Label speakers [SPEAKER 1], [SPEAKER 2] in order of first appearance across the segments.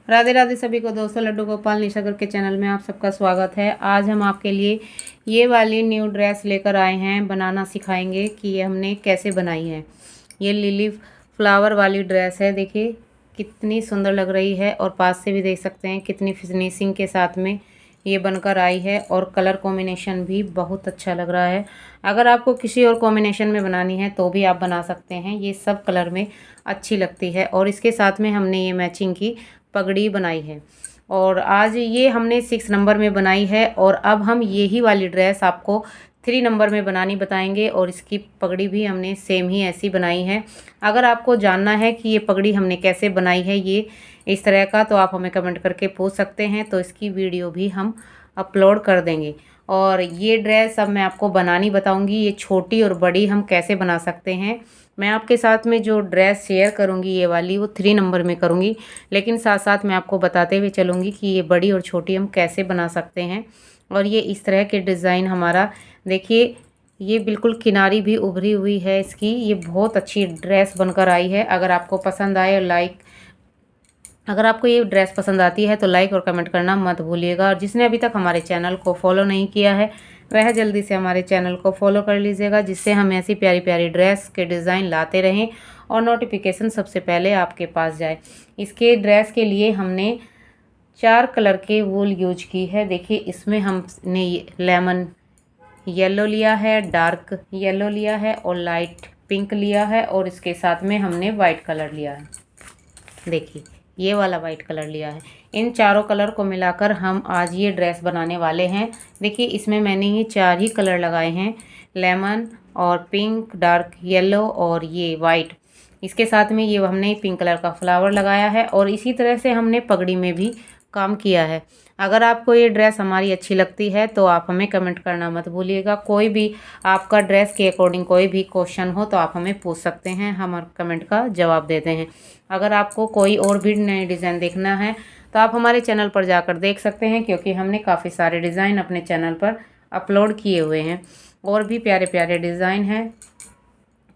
[SPEAKER 1] राधे राधे सभी को दोस्तों, लड्डू गोपाल निशागर के चैनल में आप सबका स्वागत है। आज हम आपके लिए ये वाली न्यू ड्रेस लेकर आए हैं। बनाना सिखाएंगे कि ये हमने कैसे बनाई है। ये लिली फ्लावर वाली ड्रेस है। देखिए कितनी सुंदर लग रही है और पास से भी देख सकते हैं कितनी फिनिशिंग के साथ में ये बनकर आई है और कलर कॉम्बिनेशन भी बहुत अच्छा लग रहा है। अगर आपको किसी और कॉम्बिनेशन में बनानी है तो भी आप बना सकते हैं। ये सब कलर में अच्छी लगती है और इसके साथ में हमने ये मैचिंग की पगड़ी बनाई है। और आज ये हमने 6 नंबर में बनाई है और अब हम यही वाली ड्रेस आपको 3 नंबर में बनानी बताएंगे और इसकी पगड़ी भी हमने सेम ही ऐसी बनाई है। अगर आपको जानना है कि ये पगड़ी हमने कैसे बनाई है ये इस तरह का, तो आप हमें कमेंट करके पूछ सकते हैं, तो इसकी वीडियो भी हम अपलोड कर देंगे। और ये ड्रेस अब मैं आपको बनानी बताऊंगी, ये छोटी और बड़ी हम कैसे बना सकते हैं। मैं आपके साथ में जो ड्रेस शेयर करूंगी ये वाली वो 3 नंबर में करूंगी, लेकिन साथ साथ मैं आपको बताते हुए चलूंगी कि ये बड़ी और छोटी हम कैसे बना सकते हैं। और ये इस तरह के डिज़ाइन हमारा देखिए, ये बिल्कुल किनारी भी उभरी हुई है इसकी। ये बहुत अच्छी ड्रेस बनकर आई है। अगर आपको ये ड्रेस पसंद आती है तो लाइक और कमेंट करना मत भूलिएगा। और जिसने अभी तक हमारे चैनल को फॉलो नहीं किया है वह जल्दी से हमारे चैनल को फॉलो कर लीजिएगा, जिससे हम ऐसी प्यारी प्यारी ड्रेस के डिज़ाइन लाते रहें और नोटिफिकेशन सबसे पहले आपके पास जाए। इसके ड्रेस के लिए हमने 4 कलर के वूल यूज की है। देखिए इसमें हमने लेमन येलो लिया है, डार्क येलो लिया है और लाइट पिंक लिया है और इसके साथ में हमने वाइट कलर लिया है। देखिए ये वाला वाइट कलर लिया है। इन चारों कलर को मिलाकर हम आज ये ड्रेस बनाने वाले हैं। देखिए इसमें मैंने ये 4 ही कलर लगाए हैं, लेमन और पिंक, डार्क येलो और ये वाइट। इसके साथ में ये हमने पिंक कलर का फ्लावर लगाया है और इसी तरह से हमने पगड़ी में भी काम किया है। अगर आपको ये ड्रेस हमारी अच्छी लगती है तो आप हमें कमेंट करना मत भूलिएगा। कोई भी आपका ड्रेस के अकॉर्डिंग कोई भी क्वेश्चन हो तो आप हमें पूछ सकते हैं, हम कमेंट का जवाब देते हैं। अगर आपको कोई और भी नए डिज़ाइन देखना है तो आप हमारे चैनल पर जाकर देख सकते हैं, क्योंकि हमने काफ़ी सारे डिज़ाइन अपने चैनल पर अपलोड किए हुए हैं और भी प्यारे प्यारे डिज़ाइन हैं।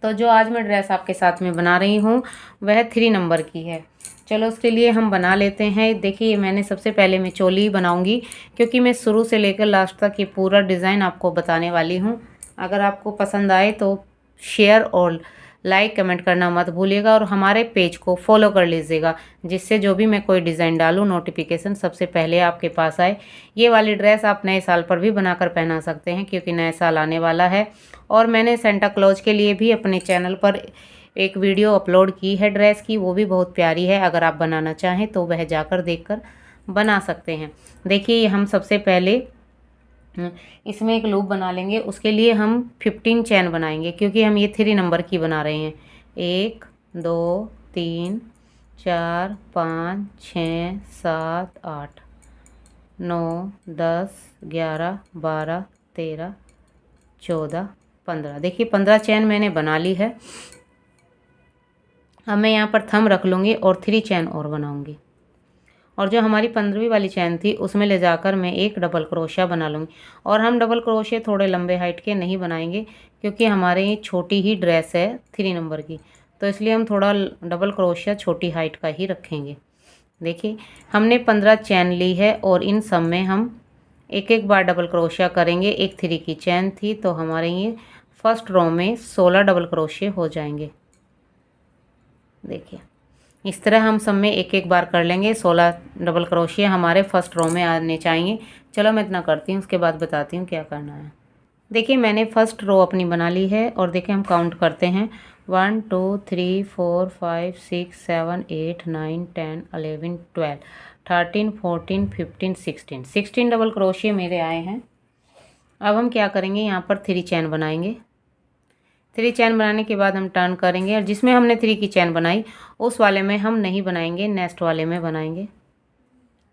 [SPEAKER 1] तो जो आज मैं ड्रेस आपके साथ में बना रही हूँ वह 3 नंबर की है। चलो उसके लिए हम बना लेते हैं। देखिए मैंने सबसे पहले मैं चोली बनाऊंगी, क्योंकि मैं शुरू से लेकर लास्ट तक ये पूरा डिज़ाइन आपको बताने वाली हूँ। अगर आपको पसंद आए तो शेयर और लाइक कमेंट करना मत भूलिएगा और हमारे पेज को फॉलो कर लीजिएगा, जिससे जो भी मैं कोई डिज़ाइन डालूँ नोटिफिकेशन सबसे पहले आपके पास आए। ये वाली ड्रेस आप नए साल पर भी बनाकर पहना सकते हैं, क्योंकि नया साल आने वाला है। और मैंने सेंटा क्लॉज के लिए भी अपने चैनल पर एक वीडियो अपलोड की है ड्रेस की, वो भी बहुत प्यारी है। अगर आप बनाना चाहें तो वह जाकर देखकर बना सकते हैं। देखिए हम सबसे पहले इसमें एक लूप बना लेंगे। उसके लिए हम 15 चैन बनाएंगे, क्योंकि हम ये 3 नंबर की बना रहे हैं। 1 2 3 4 5 6 7 8 9 10 11 12 13 14 15। देखिए 15 चैन मैंने बना ली है। अब मैं यहाँ पर थंब रख लूँगी और 3 चैन और बनाऊँगी। और जो हमारी 15वीं वाली चैन थी उसमें ले जाकर मैं एक डबल क्रोशिया बना लूँगी। और हम डबल क्रोशिया थोड़े लंबे हाइट के नहीं बनाएंगे, क्योंकि हमारे ये छोटी ही ड्रेस है 3 नंबर की, तो इसलिए हम थोड़ा डबल क्रोशिया छोटी हाइट का ही रखेंगे। देखिए हमने 15 चैन ली है और इन सब में हम एक एक बार डबल क्रोशिया करेंगे। एक 3 की चैन थी तो हमारे ये फर्स्ट रो में 16 डबल क्रोशिया हो जाएंगे। देखिए इस तरह हम सब में एक एक बार कर लेंगे। 16 डबल क्रोशिया हमारे फर्स्ट रो में आने चाहिए। चलो मैं इतना करती हूँ, उसके बाद बताती हूँ क्या करना है। देखिए मैंने फर्स्ट रो अपनी बना ली है और देखिए हम काउंट करते हैं 1 2 3 4 5 6 7 8 9 10 11 12 13 14 15 16 डबल क्रोशिया मेरे आए हैं। अब हम क्या करेंगे, यहाँ पर 3 चैन बनाएंगे। 3 चैन बनाने के बाद हम टर्न करेंगे और जिसमें हमने 3 की चैन बनाई उस वाले में हम नहीं बनाएंगे, नेक्स्ट वाले में बनाएंगे।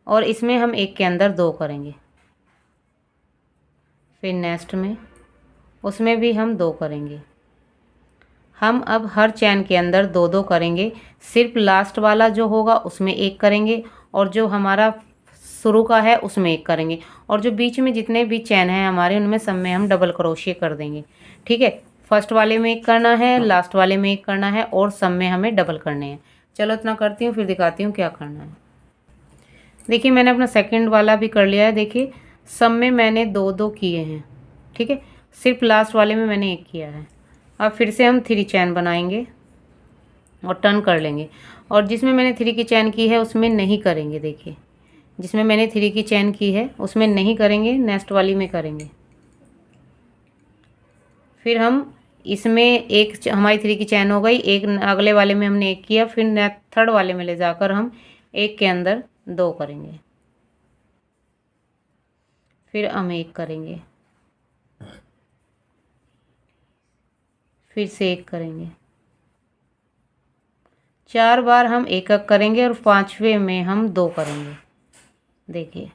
[SPEAKER 1] और इसमें हम एक के अंदर 2 करेंगे, फिर नेक्स्ट में उसमें भी हम 2 करेंगे। हम अब हर चैन के अंदर 2-2 करेंगे। सिर्फ लास्ट वाला जो होगा उसमें 1 करेंगे और जो हमारा शुरू का है उसमें 1 करेंगे। और जो बीच में जितने भी चैन हैं हमारे उनमें सब में हम डबल क्रोशिया कर देंगे। ठीक है, फर्स्ट वाले में 1 करना है, लास्ट वाले में 1 करना है और सब में हमें डबल करने हैं। चलो इतना करती हूँ फिर दिखाती हूँ क्या करना है। देखिए मैंने अपना सेकंड वाला भी कर लिया है। देखिए सब में मैंने 2-2 किए हैं, ठीक है, सिर्फ लास्ट वाले में मैंने एक किया है। अब फिर से हम 3 चैन बनाएंगे और टर्न कर लेंगे, और जिसमें मैंने 3 की चैन की है उसमें नहीं करेंगे। देखिए जिसमें मैंने 3 की चैन की है उसमें नहीं करेंगे, नेक्स्ट वाली में करेंगे। फिर हम इसमें एक हमारी 3 की चैन हो गई, एक अगले वाले में हमने एक किया, फिर थर्ड वाले में ले जाकर हम एक के अंदर 2 करेंगे, फिर हम एक करेंगे, फिर से एक करेंगे। 4 बार हम एक एक करेंगे और 5वें में हम 2 करेंगे। देखिए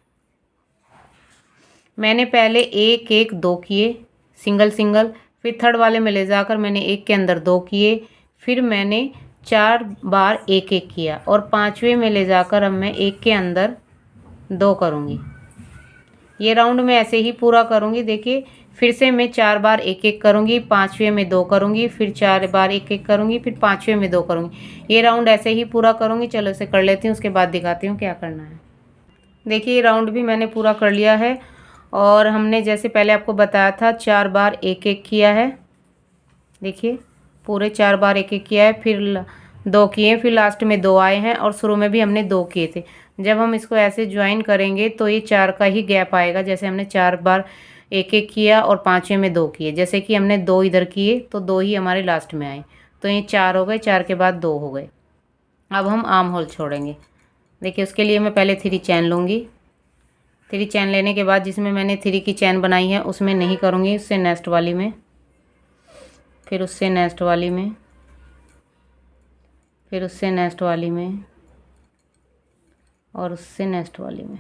[SPEAKER 1] मैंने पहले एक एक 2 किए सिंगल सिंगल, फिर थर्ड वाले में ले जाकर मैंने एक के अंदर 2 किए, फिर मैंने 4 बार एक एक किया, और 5वें में ले जाकर अब मैं एक के अंदर 2 करूँगी। ये राउंड मैं ऐसे ही पूरा करूँगी। देखिए फिर से मैं 4 बार एक एक करूँगी, 5वें में 2 करूँगी, फिर 4 बार एक एक करूँगी, फिर 5वें में 2 करूँगी। ये राउंड ऐसे ही पूरा करूँगी। चलो इसे कर लेती हूँ, उसके बाद दिखाती हूँ क्या करना है। देखिए ये राउंड भी मैंने पूरा कर लिया है, और हमने जैसे पहले आपको बताया था 4 बार एक एक किया है। देखिए पूरे 4 बार एक एक किया है, फिर 2 किए, फिर लास्ट में 2 आए हैं, और शुरू में भी हमने 2 किए थे। जब हम इसको ऐसे ज्वाइन करेंगे तो ये 4 का ही गैप आएगा। जैसे हमने 4 बार एक एक किया और 5वें में 2 किए, जैसे कि हमने 2 इधर किए तो 2 ही हमारे लास्ट में आए, तो ये 4 हो गए, 4 के बाद 2 हो गए। अब हम आर्म होल छोड़ेंगे। देखिए उसके लिए मैं पहले 3 चैन लूँगी। 3 चैन लेने के बाद जिसमें मैंने 3 की चैन बनाई है उसमें नहीं करूँगी, उससे नेक्स्ट वाली में, फिर उससे नेक्स्ट वाली में, फिर उससे नेक्स्ट वाली में, और उससे नेक्स्ट वाली में।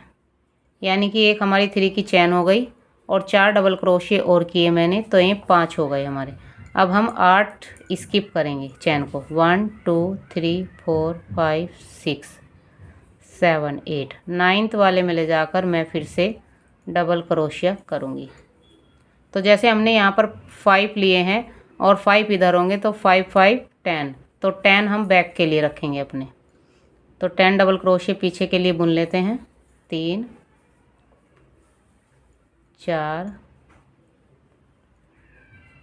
[SPEAKER 1] यानी कि एक हमारी 3 की चैन हो गई, और 4 डबल क्रोशिया और किए मैंने, तो ये 5 हो गए हमारे। अब हम 8 स्किप करेंगे चैन को। 1 2 3 4 5 6 7 8, 9th वाले में ले जाकर मैं फिर से डबल क्रोशिया करूँगी। तो जैसे हमने यहाँ पर 5 लिए हैं और 5 इधर होंगे, तो 5 5 10, तो 10 हम बैक के लिए रखेंगे अपने। तो 10 डबल क्रोशिया पीछे के लिए बुन लेते हैं। 3 4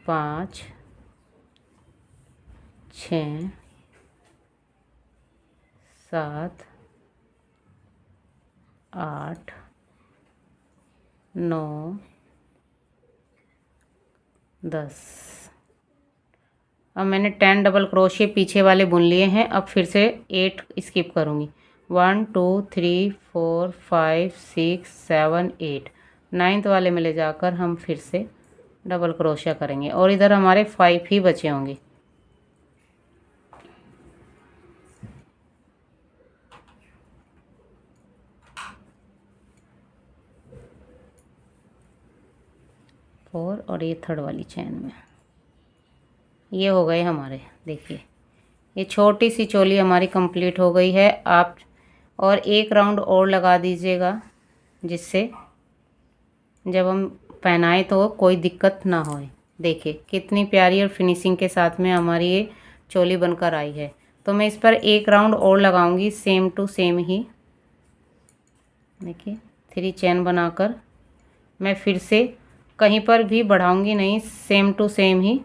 [SPEAKER 1] 5 6 7 8 9 10। अब मैंने 10 डबल क्रोशिया पीछे वाले बुन लिए हैं। अब फिर से 8 स्किप करूँगी। 1 2 3 4 5 6 7 8, 9th वाले में ले जाकर हम फिर से डबल क्रोशिया करेंगे, और इधर हमारे 5 ही बचे होंगे। और ये थर्ड वाली चैन में ये हो गए हमारे। देखिए ये छोटी सी चोली हमारी कंप्लीट हो गई है। आप और एक राउंड और लगा दीजिएगा, जिससे जब हम पहनाएं तो कोई दिक्कत ना होए। देखिए कितनी प्यारी और फिनिशिंग के साथ में हमारी ये चोली बनकर आई है। तो मैं इस पर एक राउंड और लगाऊंगी, सेम टू सेम ही। देखिए 3 चैन बनाकर मैं फिर से कहीं पर भी बढ़ाऊंगी नहीं, सेम टू सेम ही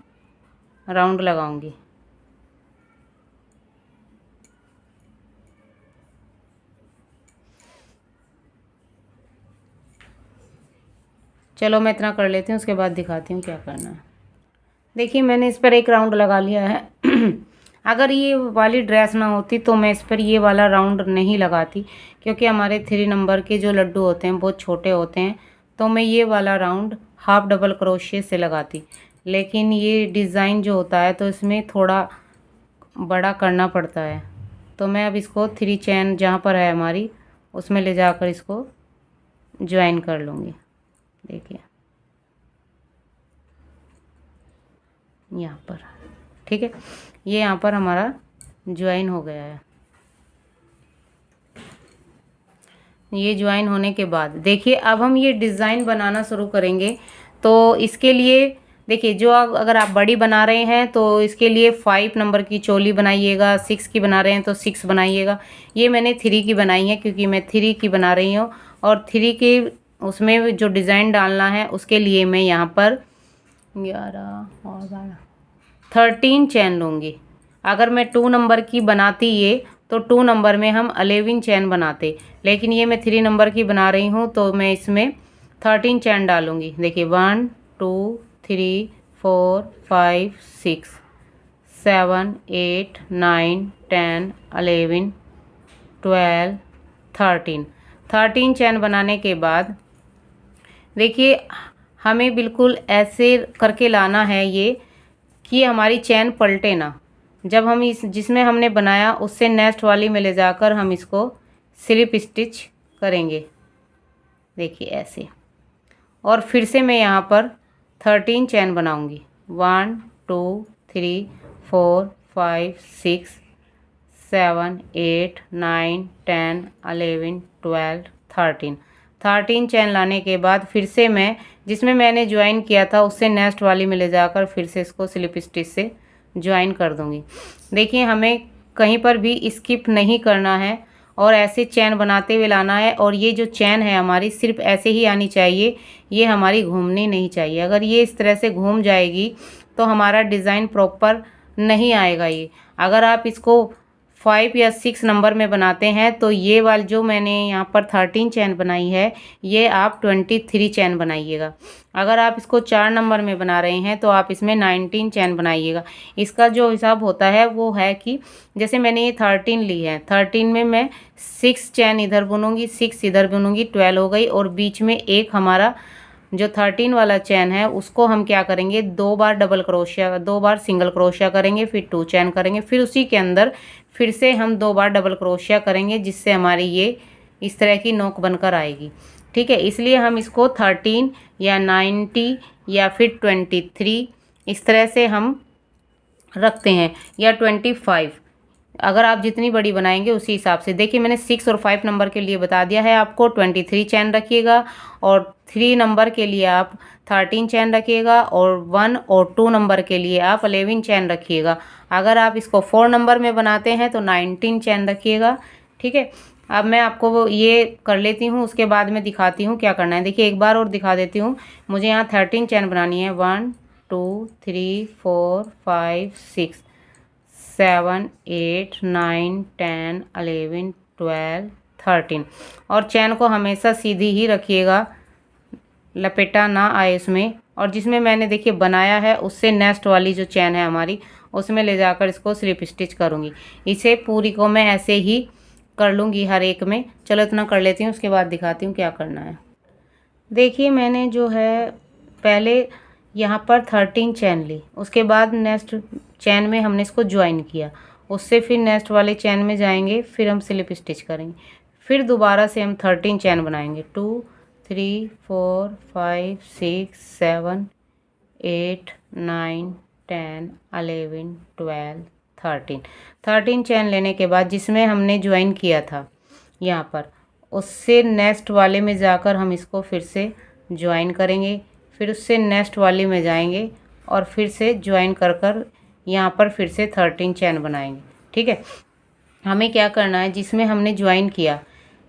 [SPEAKER 1] राउंड लगाऊंगी। चलो मैं इतना कर लेती हूँ, उसके बाद दिखाती हूँ क्या करना है। देखिए मैंने इस पर एक राउंड लगा लिया है। अगर ये वाली ड्रेस ना होती तो मैं इस पर ये वाला राउंड नहीं लगाती, क्योंकि हमारे 3 नंबर के जो लड्डू होते हैं बहुत छोटे होते हैं, तो मैं ये वाला राउंड हाफ डबल क्रोशिया से लगाती। लेकिन ये डिज़ाइन जो होता है तो इसमें थोड़ा बड़ा करना पड़ता है, तो मैं अब इसको 3 चैन जहाँ पर है हमारी उसमें ले जाकर इसको ज्वाइन कर लूँगी। देखिए यहाँ पर, ठीक है, ये यहाँ पर हमारा ज्वाइन हो गया है। ये ज्वाइन होने के बाद देखिए अब हम ये डिज़ाइन बनाना शुरू करेंगे। तो इसके लिए देखिए जो अगर आप बड़ी बना रहे हैं तो इसके लिए 5 नंबर की चोली बनाइएगा, 6 की बना रहे हैं तो 6 बनाइएगा। ये मैंने 3 की बनाई है क्योंकि मैं 3 की बना रही हूँ, और 3 के उसमें जो डिज़ाइन डालना है उसके लिए मैं यहाँ पर 11 और 12 13 चैन लूँगी। अगर मैं 2 नंबर की बनाती ये तो 2 नंबर में हम 11 चैन बनाते, लेकिन ये मैं 3 नंबर की बना रही हूँ तो मैं इसमें 13 चैन डालूँगी। देखिए 1 2 3 4 5 6 7 8 9 10 11 12 13 चैन बनाने के बाद देखिए हमें बिल्कुल ऐसे करके लाना है ये कि हमारी चैन पलटे ना। जब हम इस जिसमें हमने बनाया उससे नेक्स्ट वाली में ले जाकर हम इसको स्लिप स्टिच करेंगे। देखिए ऐसे, और फिर से मैं यहाँ पर 13 चैन बनाऊंगी। 1 2 3 4 5 6 7 8 9 10 11 12 13 चैन लाने के बाद फिर से मैं जिसमें मैंने ज्वाइन किया था उससे नेक्स्ट वाली में ले जाकर फिर से इसको स्लिप स्टिच से ज्वाइन कर दूंगी। देखिए हमें कहीं पर भी स्किप नहीं करना है और ऐसे चैन बनाते हुए लाना है, और ये जो चैन है हमारी सिर्फ ऐसे ही आनी चाहिए, ये हमारी घूमनी नहीं चाहिए। अगर ये इस तरह से घूम जाएगी तो हमारा डिज़ाइन प्रॉपर नहीं आएगा। ये अगर आप इसको 5 या 6 नंबर में बनाते हैं तो ये वाली जो मैंने यहाँ पर 13 चैन बनाई है ये आप 23 चैन बनाइएगा। अगर आप इसको 4 नंबर में बना रहे हैं तो आप इसमें 19 चैन बनाइएगा। इसका जो हिसाब होता है वो है कि जैसे मैंने ये 13 ली है, 13 में मैं 6 चैन इधर बुनूंगी, 6 इधर बुनूंगी, 12 हो गई, और बीच में एक हमारा जो 13 वाला चैन है उसको हम क्या करेंगे, 2 बार डबल क्रोशिया, 2 बार सिंगल क्रोशिया करेंगे, फिर 2 चैन करेंगे, फिर उसी के अंदर फिर से हम 2 बार डबल क्रोशिया करेंगे, जिससे हमारी ये इस तरह की नोक बनकर आएगी। ठीक है, इसलिए हम इसको 13 या 90 या फिर 23 इस तरह से हम रखते हैं, या 25। अगर आप जितनी बड़ी बनाएंगे उसी हिसाब से। देखिए मैंने 6 और 5 नंबर के लिए बता दिया है आपको 23 चैन रखिएगा, और 3 नंबर के लिए आप 13 चैन रखिएगा, और 1 और 2 नंबर के लिए आप 11 चैन रखिएगा। अगर आप इसको 4 नंबर में बनाते हैं तो 19 चैन रखिएगा। ठीक है, अब मैं आपको वो ये कर लेती हूँ, उसके बाद में दिखाती हूँ क्या करना है। देखिए एक बार और दिखा देती हूँ। मुझे यहाँ 13 चैन बनानी है। 1 2 3 4 5 6 7 8 9 10 11 12 13, और चैन को हमेशा सीधी ही रखिएगा, लपेटा ना आए उसमें। और जिसमें मैंने देखिए बनाया है उससे नेक्स्ट वाली जो चैन है हमारी उसमें ले जाकर इसको स्लिप स्टिच करूँगी। इसे पूरी को मैं ऐसे ही कर लूँगी हर एक में। चलो इतना कर लेती हूँ, उसके बाद दिखाती हूँ क्या करना है। देखिए मैंने जो है पहले यहाँ पर 13 चैन ली, उसके बाद नेक्स्ट चैन में हमने इसको ज्वाइन किया, उससे फिर नेक्स्ट वाले चैन में जाएंगे, फिर हम स्लिप स्टिच करेंगे, फिर दोबारा से हम 13 चैन बनाएंगे। 2 3 4 5 6 7 8 9 10 11 12 13 चैन लेने के बाद जिसमें हमने ज्वाइन किया था यहाँ पर, उससे नेक्स्ट वाले में जाकर हम इसको फिर से ज्वाइन करेंगे, फिर उससे नेक्स्ट वाले में जाएंगे और फिर से ज्वाइन कर कर यहाँ पर फिर से 13 चैन बनाएंगे। ठीक है, हमें क्या करना है, जिसमें हमने ज्वाइन किया,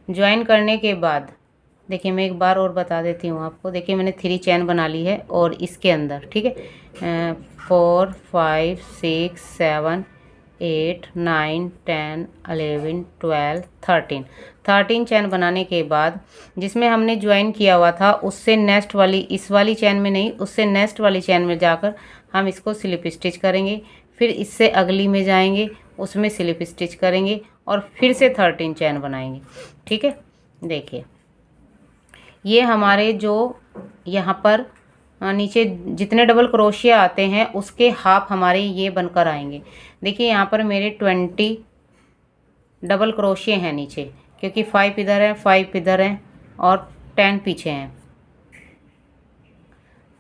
[SPEAKER 1] ज्वाइन करने के बाद देखिए मैं एक बार और बता देती हूँ आपको। देखिए मैंने 3 चैन बना ली है, और इसके अंदर ठीक है 4 5 6 7 8 9 10 11 12 13 चैन बनाने के बाद जिसमें हमने ज्वाइन किया हुआ था उससे नेक्स्ट वाली, इस वाली चैन में नहीं, उससे नेक्स्ट वाली चैन में जाकर हम इसको स्लिप स्टिच करेंगे, फिर इससे अगली में जाएंगे, उसमें स्लिप स्टिच करेंगे, और फिर से 13 चैन बनाएंगे। ठीक है, देखिए ये हमारे जो यहाँ पर नीचे जितने डबल क्रोशिया आते हैं उसके हाफ हमारे ये बनकर आएंगे। देखिए यहाँ पर मेरे 20 डबल क्रोशिया हैं नीचे, क्योंकि 5 इधर है, 5 इधर हैं और 10 पीछे हैं,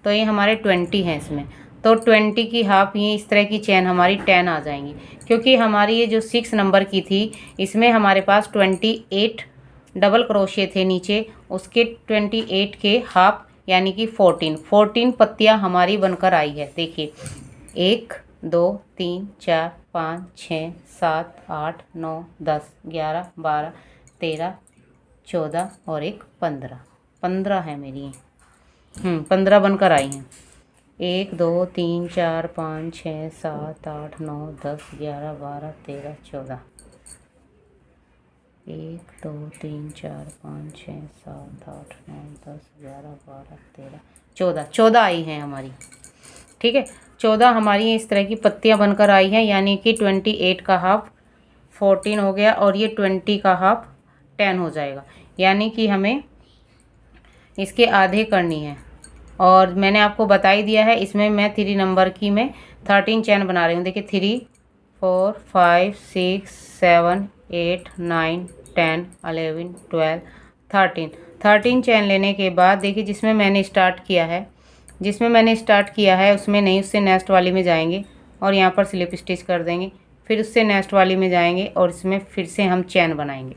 [SPEAKER 1] तो ये हमारे 20 हैं इसमें। तो 20 की हाफ ये इस तरह की चैन हमारी 10 आ जाएंगी, क्योंकि हमारी ये जो 6 नंबर की थी इसमें हमारे पास 28 डबल क्रोशिया थे नीचे, उसके 28 के हाफ यानी कि 14 पत्तियां हमारी बनकर आई है। देखिए 1 2 3 4 5 6 7 8 9 10 11 12 13 14 और एक 15 है मेरी। 15 बनकर आई हैं। 1 2 3 4 5 6 7 8 9 10 11 12 13 14। 1 2 3 4 5 6 7 8 9 10 11 12 13 14 आई हैं हमारी। ठीक है, 14 हमारी इस तरह की पत्तियां बनकर आई हैं, यानी कि 28 का हाफ 14 हो गया और ये 20 का हाफ 10 हो जाएगा, यानी कि हमें इसके आधे करनी है। और मैंने आपको बता ही दिया है, इसमें मैं 3 नंबर की मैं 13 चैन बना रही हूँ। देखिए 3 4 5 6 7 8 9 10 11 12 13 चैन लेने के बाद देखिए जिसमें मैंने स्टार्ट किया है उसमें नहीं, उससे नेक्स्ट वाली में जाएंगे और यहाँ पर स्लिप स्टिच कर देंगे, फिर उससे नेक्स्ट वाली में जाएंगे और इसमें फिर से हम चैन बनाएंगे।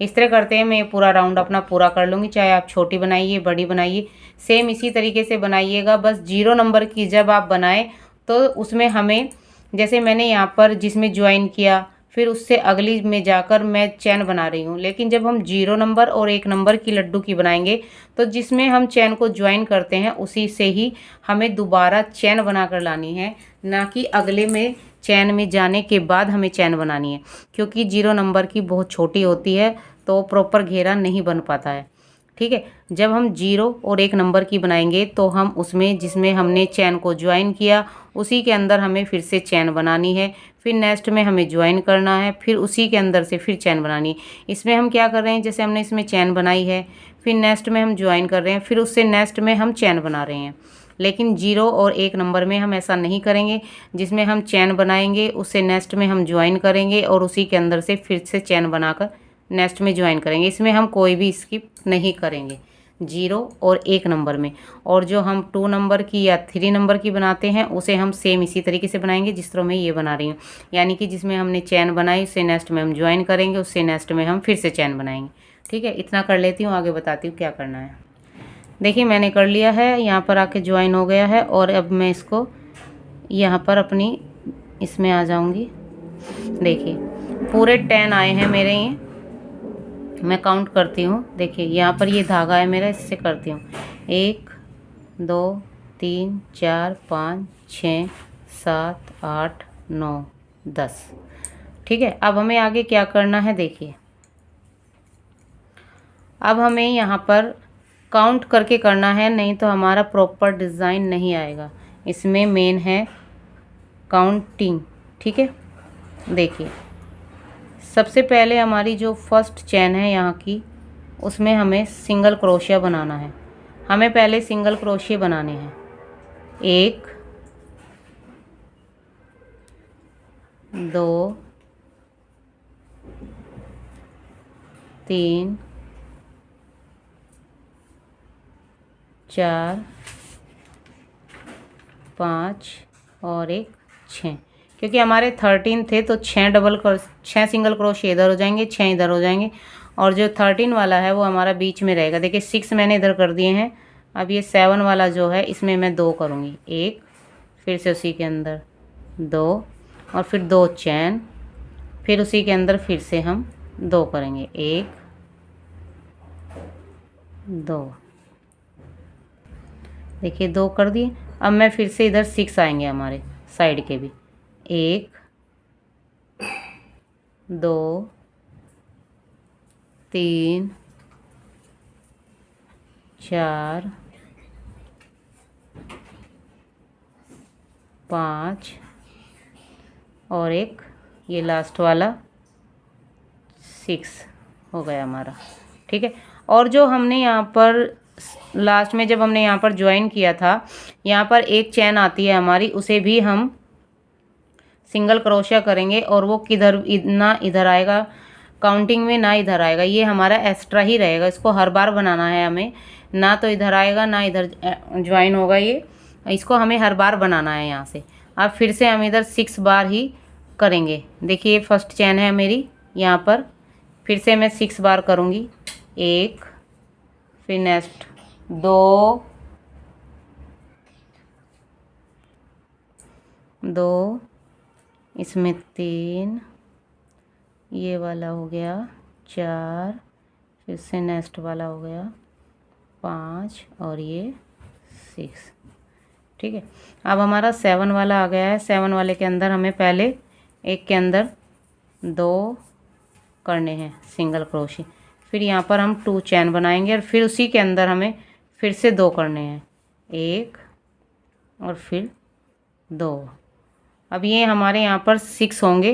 [SPEAKER 1] इस तरह करते हैं मैं ये पूरा राउंड अपना पूरा कर लूँगी। चाहे आप छोटी बनाइए बड़ी बनाइए, सेम इसी तरीके से बनाइएगा। बस 0 नंबर की जब आप बनाएं तो उसमें हमें, जैसे मैंने यहाँ पर जिसमें ज्वाइन किया फिर उससे अगली में जाकर मैं चैन बना रही हूँ, लेकिन जब हम 0 नंबर और 1 नंबर की लड्डू की बनाएंगे तो जिसमें हम चैन को ज्वाइन करते हैं उसी से ही हमें दोबारा चैन बना कर लानी है, ना कि अगले में चैन में जाने के बाद हमें चैन बनानी है, क्योंकि 0 नंबर की बहुत छोटी होती है तो प्रॉपर घेरा नहीं बन पाता है। ठीक है, जब हम 0 और 1 नंबर की बनाएंगे तो हम उसमें जिसमें हमने चैन को ज्वाइन किया उसी के अंदर हमें फिर से चैन बनानी है, फिर नेक्स्ट में हमें ज्वाइन करना है, फिर उसी के अंदर से फिर चैन बनानी है। इसमें हम क्या कर रहे हैं, जैसे हमने इसमें चैन बनाई है फिर नेक्स्ट में हम ज्वाइन कर रहे हैं, फिर उससे नेक्स्ट में हम चैन बना रहे हैं। लेकिन 0 और 1 नंबर में हम ऐसा नहीं करेंगे, जिसमें हम चैन बनाएंगे उससे नेक्स्ट में हम ज्वाइन करेंगे और उसी के अंदर से फिर से चैन बनाकर नेक्स्ट में ज्वाइन करेंगे। इसमें हम कोई भी स्किप नहीं करेंगे 0 और 1 नंबर में। और जो हम 2 नंबर की या 3 नंबर की बनाते हैं उसे हम सेम इसी तरीके से बनाएंगे जिस तरह मैं ये बना रही हूँ, यानी कि जिसमें हमने चैन बनाई उससे नेक्स्ट में हम ज्वाइन करेंगे, उससे नेक्स्ट में हम फिर से चैन बनाएंगे। ठीक है, इतना कर लेती हूँ, आगे बताती हूँ क्या करना है। देखिए मैंने कर लिया है, यहाँ पर आके ज्वाइन हो गया है और अब मैं इसको यहाँ पर अपनी इसमें आ जाऊँगी। देखिए पूरे 10 आए हैं मेरे, ये मैं काउंट करती हूँ। देखिए यहाँ पर ये धागा है मेरा, इससे करती हूँ 1 2 3 4 5 6 7 8 9 10। ठीक है, अब हमें आगे क्या करना है। देखिए अब हमें यहाँ पर काउंट करके करना है, नहीं तो हमारा प्रॉपर डिज़ाइन नहीं आएगा। इसमें मेन है काउंटिंग। ठीक है, देखिए सबसे पहले हमारी जो फर्स्ट चैन है यहाँ की, उसमें हमें सिंगल क्रोशिया बनाना है। हमें पहले सिंगल क्रोशिया बनाने हैं। 1 2 3 4 5 और एक 6, क्योंकि हमारे 13 थे तो 6 सिंगल क्रोशिया इधर हो जाएंगे, 6 इधर हो जाएंगे, और जो 13 वाला है वो हमारा बीच में रहेगा। देखिए 6 मैंने इधर कर दिए हैं। अब ये 7 वाला जो है इसमें मैं 2 करूँगी, 1 फिर से उसी के अंदर 2 और फिर 2 चैन, फिर उसी के अंदर फिर से हम 2 करेंगे, 1 2। देखिए 2 कर दिए। अब मैं फिर से इधर 6 आएंगे हमारे साइड के भी, 1 2 3 4 5 और एक ये लास्ट वाला 6 हो गया हमारा। ठीक है, और जो हमने यहाँ पर लास्ट में जब हमने यहाँ पर ज्वाइन किया था, यहाँ पर एक चैन आती है हमारी, उसे भी हम सिंगल क्रोशिया करेंगे और वो किधर ना इधर आएगा काउंटिंग में, ना इधर आएगा, ये हमारा एक्स्ट्रा ही रहेगा। इसको हर बार बनाना है हमें, ना तो इधर आएगा ना इधर ज्वाइन होगा, ये इसको हमें हर बार बनाना है यहाँ से। अब फिर से हम इधर 6 बार ही करेंगे। देखिए ये फर्स्ट चैन है मेरी, यहाँ पर फिर से मैं 6 बार करूँगी, 1 फिर नेक्स्ट 2 2, इसमें 3, ये वाला हो गया 4, फिर से नेक्स्ट वाला हो गया 5 और ये 6। ठीक है, अब हमारा 7 वाला आ गया है। 7 वाले के अंदर हमें पहले एक के अंदर 2 करने हैं सिंगल क्रोशे, फिर यहाँ पर हम 2 चैन बनाएंगे और फिर उसी के अंदर हमें फिर से 2 करने हैं, 1 और फिर 2। अब ये हमारे यहाँ पर 6 होंगे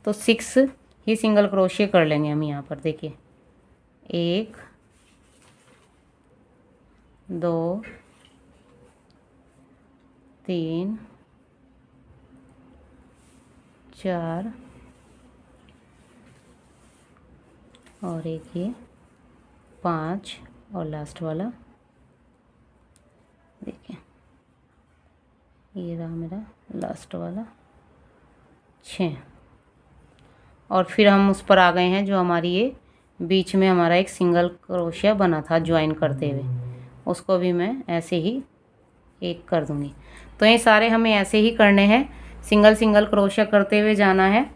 [SPEAKER 1] तो 6 ही सिंगल क्रोशे कर लेंगे हम यहाँ पर। देखिए 1 2 3 4 और एक ये 5 और लास्ट वाला देखिए ये रहा मेरा लास्ट वाला 6। और फिर हम उस पर आ गए हैं जो हमारी ये बीच में हमारा एक सिंगल क्रोशिया बना था ज्वाइन करते हुए, उसको भी मैं ऐसे ही एक कर दूंगी। तो ये सारे हमें ऐसे ही करने हैं, सिंगल सिंगल क्रोशिया करते हुए जाना है।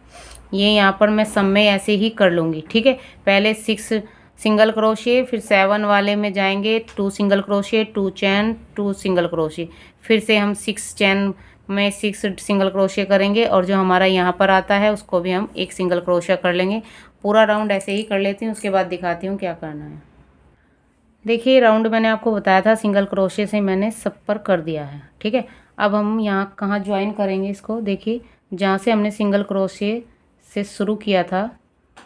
[SPEAKER 1] ये यहाँ पर मैं सब में ऐसे ही कर लूँगी। ठीक है, पहले 6 सिंगल क्रोशिया, फिर 7 वाले में जाएंगे 2 सिंगल क्रोशिया, 2 चैन, 2 सिंगल क्रोशिया, फिर से हम 6 चैन में 6 सिंगल क्रोशिया करेंगे और जो हमारा यहाँ पर आता है उसको भी हम एक सिंगल क्रोशिया कर लेंगे। पूरा राउंड ऐसे ही कर लेती हूँ, उसके बाद दिखाती हूँ क्या करना है। देखिए राउंड मैंने आपको बताया था सिंगल क्रोशिया से मैंने सब पर कर दिया है। ठीक है, अब हम यहाँ कहाँ ज्वाइन करेंगे इसको, देखिए जहाँ से हमने सिंगल क्रोशिया से शुरू किया था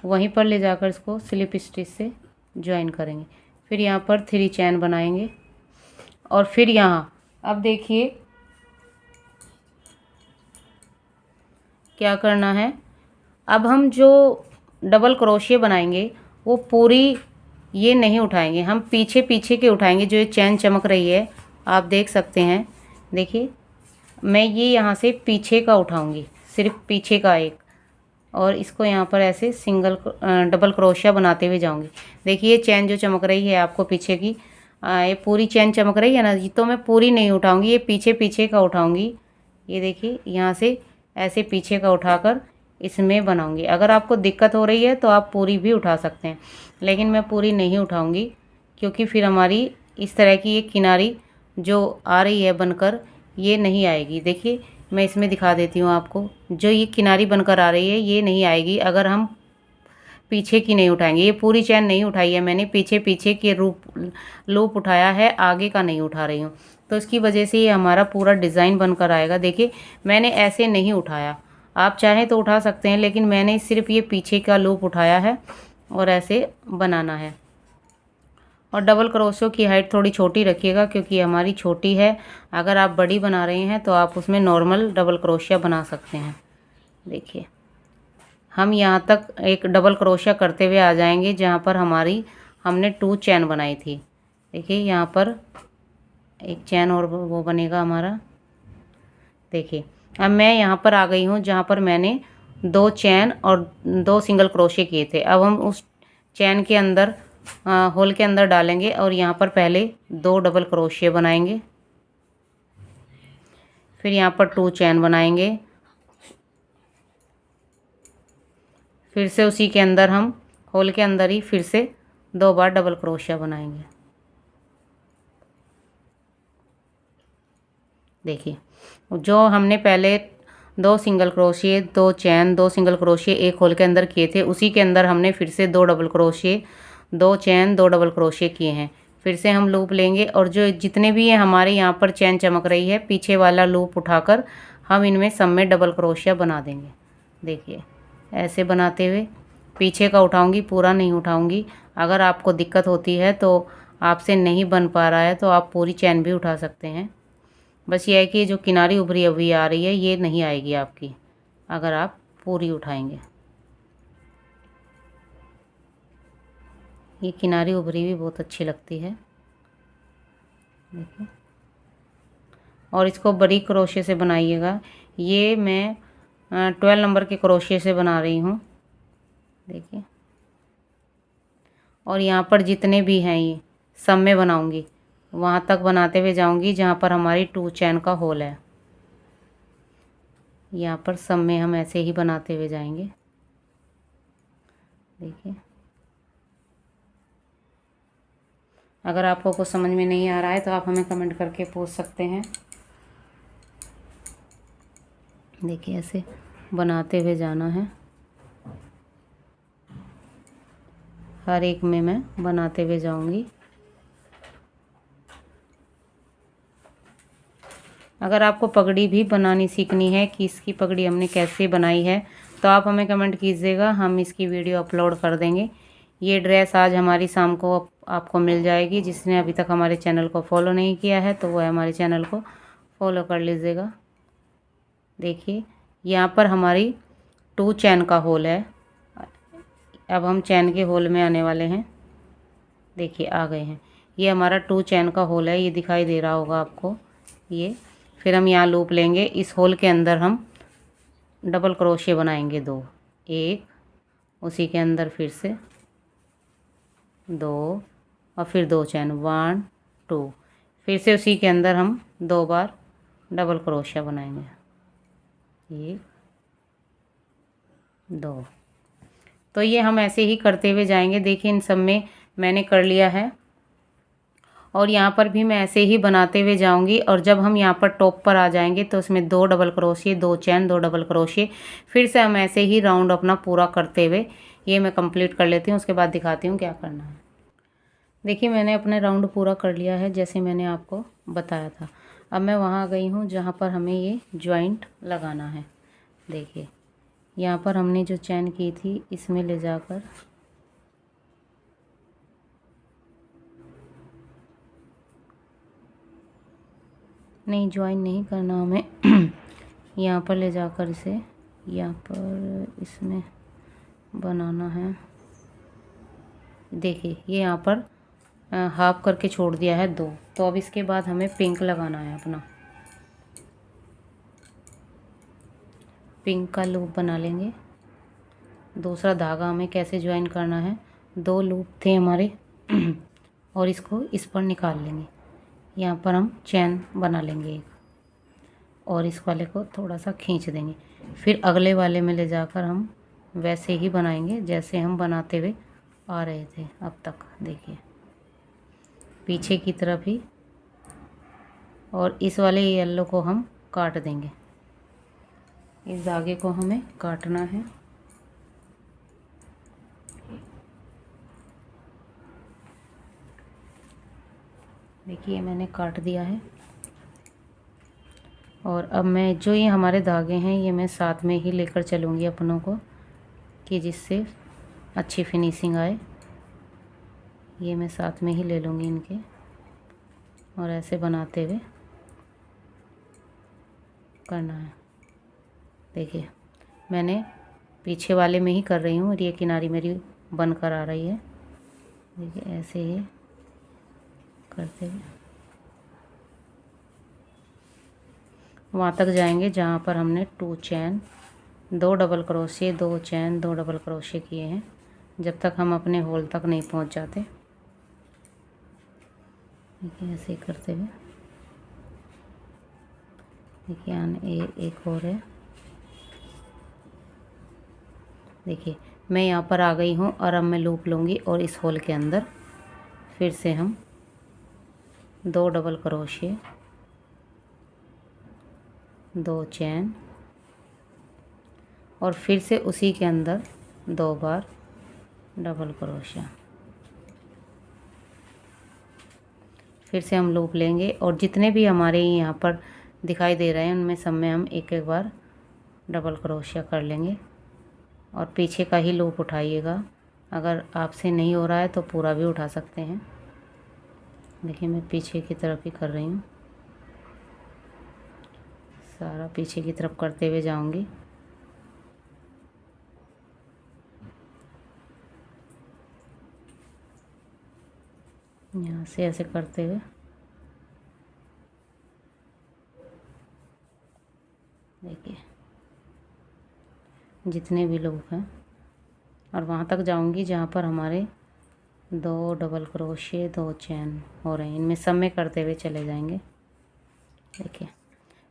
[SPEAKER 1] वहीं पर ले जाकर इसको स्लिप स्टिच से ज्वाइन करेंगे। फिर यहाँ पर 3 चैन बनाएंगे और फिर यहाँ अब देखिए क्या करना है। अब हम जो डबल क्रोशिया बनाएंगे वो पूरी ये नहीं उठाएंगे, हम पीछे पीछे के उठाएंगे। जो ये चैन चमक रही है आप देख सकते हैं, देखिए मैं ये यहाँ से पीछे का उठाऊंगी, सिर्फ पीछे का एक, और इसको यहाँ पर ऐसे सिंगल डबल क्रोशिया बनाते हुए जाऊंगी। देखिए ये चैन जो चमक रही है आपको पीछे की, ये पूरी चैन चमक रही है ना, ये तो मैं पूरी नहीं उठाऊंगी, ये पीछे पीछे का उठाऊंगी। ये देखिए यहाँ से ऐसे पीछे का उठाकर इसमें बनाऊंगी। अगर आपको दिक्कत हो रही है तो आप पूरी भी उठा सकते हैं, लेकिन मैं पूरी नहीं उठाऊंगी क्योंकि फिर हमारी इस तरह की ये किनारी जो आ रही है बनकर ये नहीं आएगी। देखिए मैं इसमें दिखा देती हूँ आपको, जो ये किनारी बनकर आ रही है ये नहीं आएगी अगर हम पीछे की नहीं उठाएंगे। ये पूरी चैन नहीं उठाई है मैंने, पीछे पीछे के लूप उठाया है, आगे का नहीं उठा रही हूँ, तो इसकी वजह से ये हमारा पूरा डिज़ाइन बनकर आएगा। देखिए मैंने ऐसे नहीं उठाया, आप चाहें तो उठा सकते हैं, लेकिन मैंने सिर्फ ये पीछे का लूप उठाया है और ऐसे बनाना है। और डबल क्रोशियो की हाइट थोड़ी छोटी रखिएगा क्योंकि हमारी छोटी है। अगर आप बड़ी बना रहे हैं तो आप उसमें नॉर्मल डबल क्रोशिया बना सकते हैं। देखिए हम यहाँ तक एक डबल क्रोशिया करते हुए आ जाएंगे जहाँ पर हमने 2 चैन बनाई थी। देखिए यहाँ पर एक चैन और वो बनेगा हमारा। देखिए अब मैं यहाँ पर आ गई हूँ जहाँ पर मैंने 2 चैन और 2 सिंगल क्रोशिया किए थे। अब हम उस चैन के अंदर होल के अंदर डालेंगे और यहाँ पर पहले 2 डबल क्रोशिया बनाएंगे, फिर यहाँ पर 2 चैन बनाएंगे, फिर से उसी के अंदर हम होल के अंदर ही फिर से 2 बार डबल क्रोशिया बनाएंगे। देखिए जो हमने पहले 2 सिंगल क्रोशिया, 2 चैन, 2 सिंगल क्रोशिया एक होल के अंदर किए थे, उसी के अंदर हमने फिर से 2 डबल क्रोशिया, 2 चैन, 2 डबल क्रोशिया किए हैं। फिर से हम लूप लेंगे और जो जितने भी ये हमारे यहाँ पर चैन चमक रही है पीछे वाला लूप उठाकर हम इनमें सब में डबल क्रोशिया बना देंगे। देखिए ऐसे बनाते हुए पीछे का उठाऊंगी, पूरा नहीं उठाऊंगी। अगर आपको दिक्कत होती है तो आपसे नहीं बन पा रहा है तो आप पूरी चैन भी उठा सकते हैं। बस ये है कि जो किनारी उभरी हुई आ रही है ये नहीं आएगी आपकी अगर आप पूरी उठाएंगे। ये किनारी उभरी भी बहुत अच्छी लगती है। देखिए और इसको बड़ी क्रोशिया से बनाइएगा। ये मैं 12 नंबर के क्रोशिया से बना रही हूँ। देखिए और यहाँ पर जितने भी हैं ये सब में बनाऊँगी। वहाँ तक बनाते हुए जाऊंगी जहाँ पर हमारी 2 चैन का होल है। यहाँ पर सब में हम ऐसे ही बनाते हुए जाएंगे। देखिए, अगर आपको कुछ समझ में नहीं आ रहा है तो आप हमें कमेंट करके पूछ सकते हैं। देखिए, ऐसे बनाते हुए जाना है, हर एक में मैं बनाते हुए जाऊंगी। अगर आपको पगड़ी भी बनानी सीखनी है कि इसकी पगड़ी हमने कैसे बनाई है तो आप हमें कमेंट कीजिएगा, हम इसकी वीडियो अपलोड कर देंगे। ये ड्रेस आज हमारी शाम को आपको मिल जाएगी। जिसने अभी तक हमारे चैनल को फॉलो नहीं किया है तो वह हमारे चैनल को फॉलो कर लीजिएगा। देखिए, यहाँ पर हमारी 2 चैन का होल है। अब हम चैन के होल में आने वाले हैं। देखिए, आ गए हैं। ये हमारा 2 चैन का होल है, ये दिखाई दे रहा होगा आपको ये। फिर हम यहाँ लूप लेंगे, इस होल के अंदर हम डबल क्रोशिया बनाएंगे 2, एक, उसी के अंदर फिर से 2 और फिर 2 चैन, 1 2, फिर से उसी के अंदर हम 2 बार डबल क्रोशिया बनाएंगे, 1 2। तो ये हम ऐसे ही करते हुए जाएंगे। देखिए, इन सब में मैंने कर लिया है और यहाँ पर भी मैं ऐसे ही बनाते हुए जाऊंगी। और जब हम यहाँ पर टॉप पर आ जाएंगे तो उसमें 2 डबल क्रोशिया, 2 चैन, 2 डबल क्रोशिया, फिर से हम ऐसे ही राउंड अपना पूरा करते हुए ये मैं कंप्लीट कर लेती हूँ। उसके बाद दिखाती हूँ क्या करना है। देखिए, मैंने अपने राउंड पूरा कर लिया है जैसे मैंने आपको बताया था। अब मैं वहाँ आ गई हूँ जहाँ पर हमें ये जॉइंट लगाना है। देखिए, यहाँ पर हमने जो चैन की थी इसमें ले जाकर नहीं, ज्वाइन नहीं करना हमें यहाँ पर ले जाकर इसे यहाँ पर इसमें बनाना है। देखिए, ये यहाँ पर हाफ करके छोड़ दिया है 2। तो अब इसके बाद हमें पिंक लगाना है अपना। पिंक का लूप बना लेंगे। दूसरा धागा हमें कैसे ज्वाइन करना है, 2 लूप थे हमारे और इसको इस पर निकाल लेंगे। यहाँ पर हम चैन बना लेंगे एक और इस वाले को थोड़ा सा खींच देंगे। फिर अगले वाले में ले जाकर हम वैसे ही बनाएंगे जैसे हम बनाते हुए आ रहे थे अब तक। देखिए, पीछे की तरफ ही, और इस वाले येलो को हम काट देंगे। इस धागे को हमें काटना है। देखिए, मैंने काट दिया है। और अब मैं जो ये हमारे धागे हैं ये मैं साथ में ही लेकर चलूँगी अपनों को, कि जिससे अच्छी फिनिशिंग आए। ये मैं साथ में ही ले लूँगी इनके और ऐसे बनाते हुए करना है। देखिए, मैंने पीछे वाले में ही कर रही हूँ और ये किनारी मेरी बन कर आ रही है। देखिए, ऐसे ही करते हुए वहाँ तक जाएंगे जहाँ पर हमने 2 चैन, 2 डबल क्रोशिया, 2 चैन, 2 डबल क्रोशिया किए हैं, जब तक हम अपने होल तक नहीं पहुँच जाते। देखिए, ऐसे ही करते हुए। देखिए, एक और है। देखिए, मैं यहाँ पर आ गई हूँ और अब मैं लूप लूँगी और इस होल के अंदर फिर से हम 2 डबल क्रोशिया, 2 चैन और फिर से उसी के अंदर 2 बार डबल क्रोशिया, फिर से हम लूप लेंगे। और जितने भी हमारे यहाँ पर दिखाई दे रहे हैं उनमें सब में हम एक एक बार डबल क्रोशिया कर लेंगे और पीछे का ही लूप उठाइएगा। अगर आपसे नहीं हो रहा है तो पूरा भी उठा सकते हैं। देखिए, मैं पीछे की तरफ ही कर रही हूँ, सारा पीछे की तरफ करते हुए जाऊंगी। यहाँ से ऐसे करते हुए देखिए जितने भी लोग हैं, और वहाँ तक जाऊंगी जहाँ पर हमारे 2 डबल क्रोशे 2 चैन हो रहे हैं, इनमें सब में करते हुए चले जाएंगे। देखिए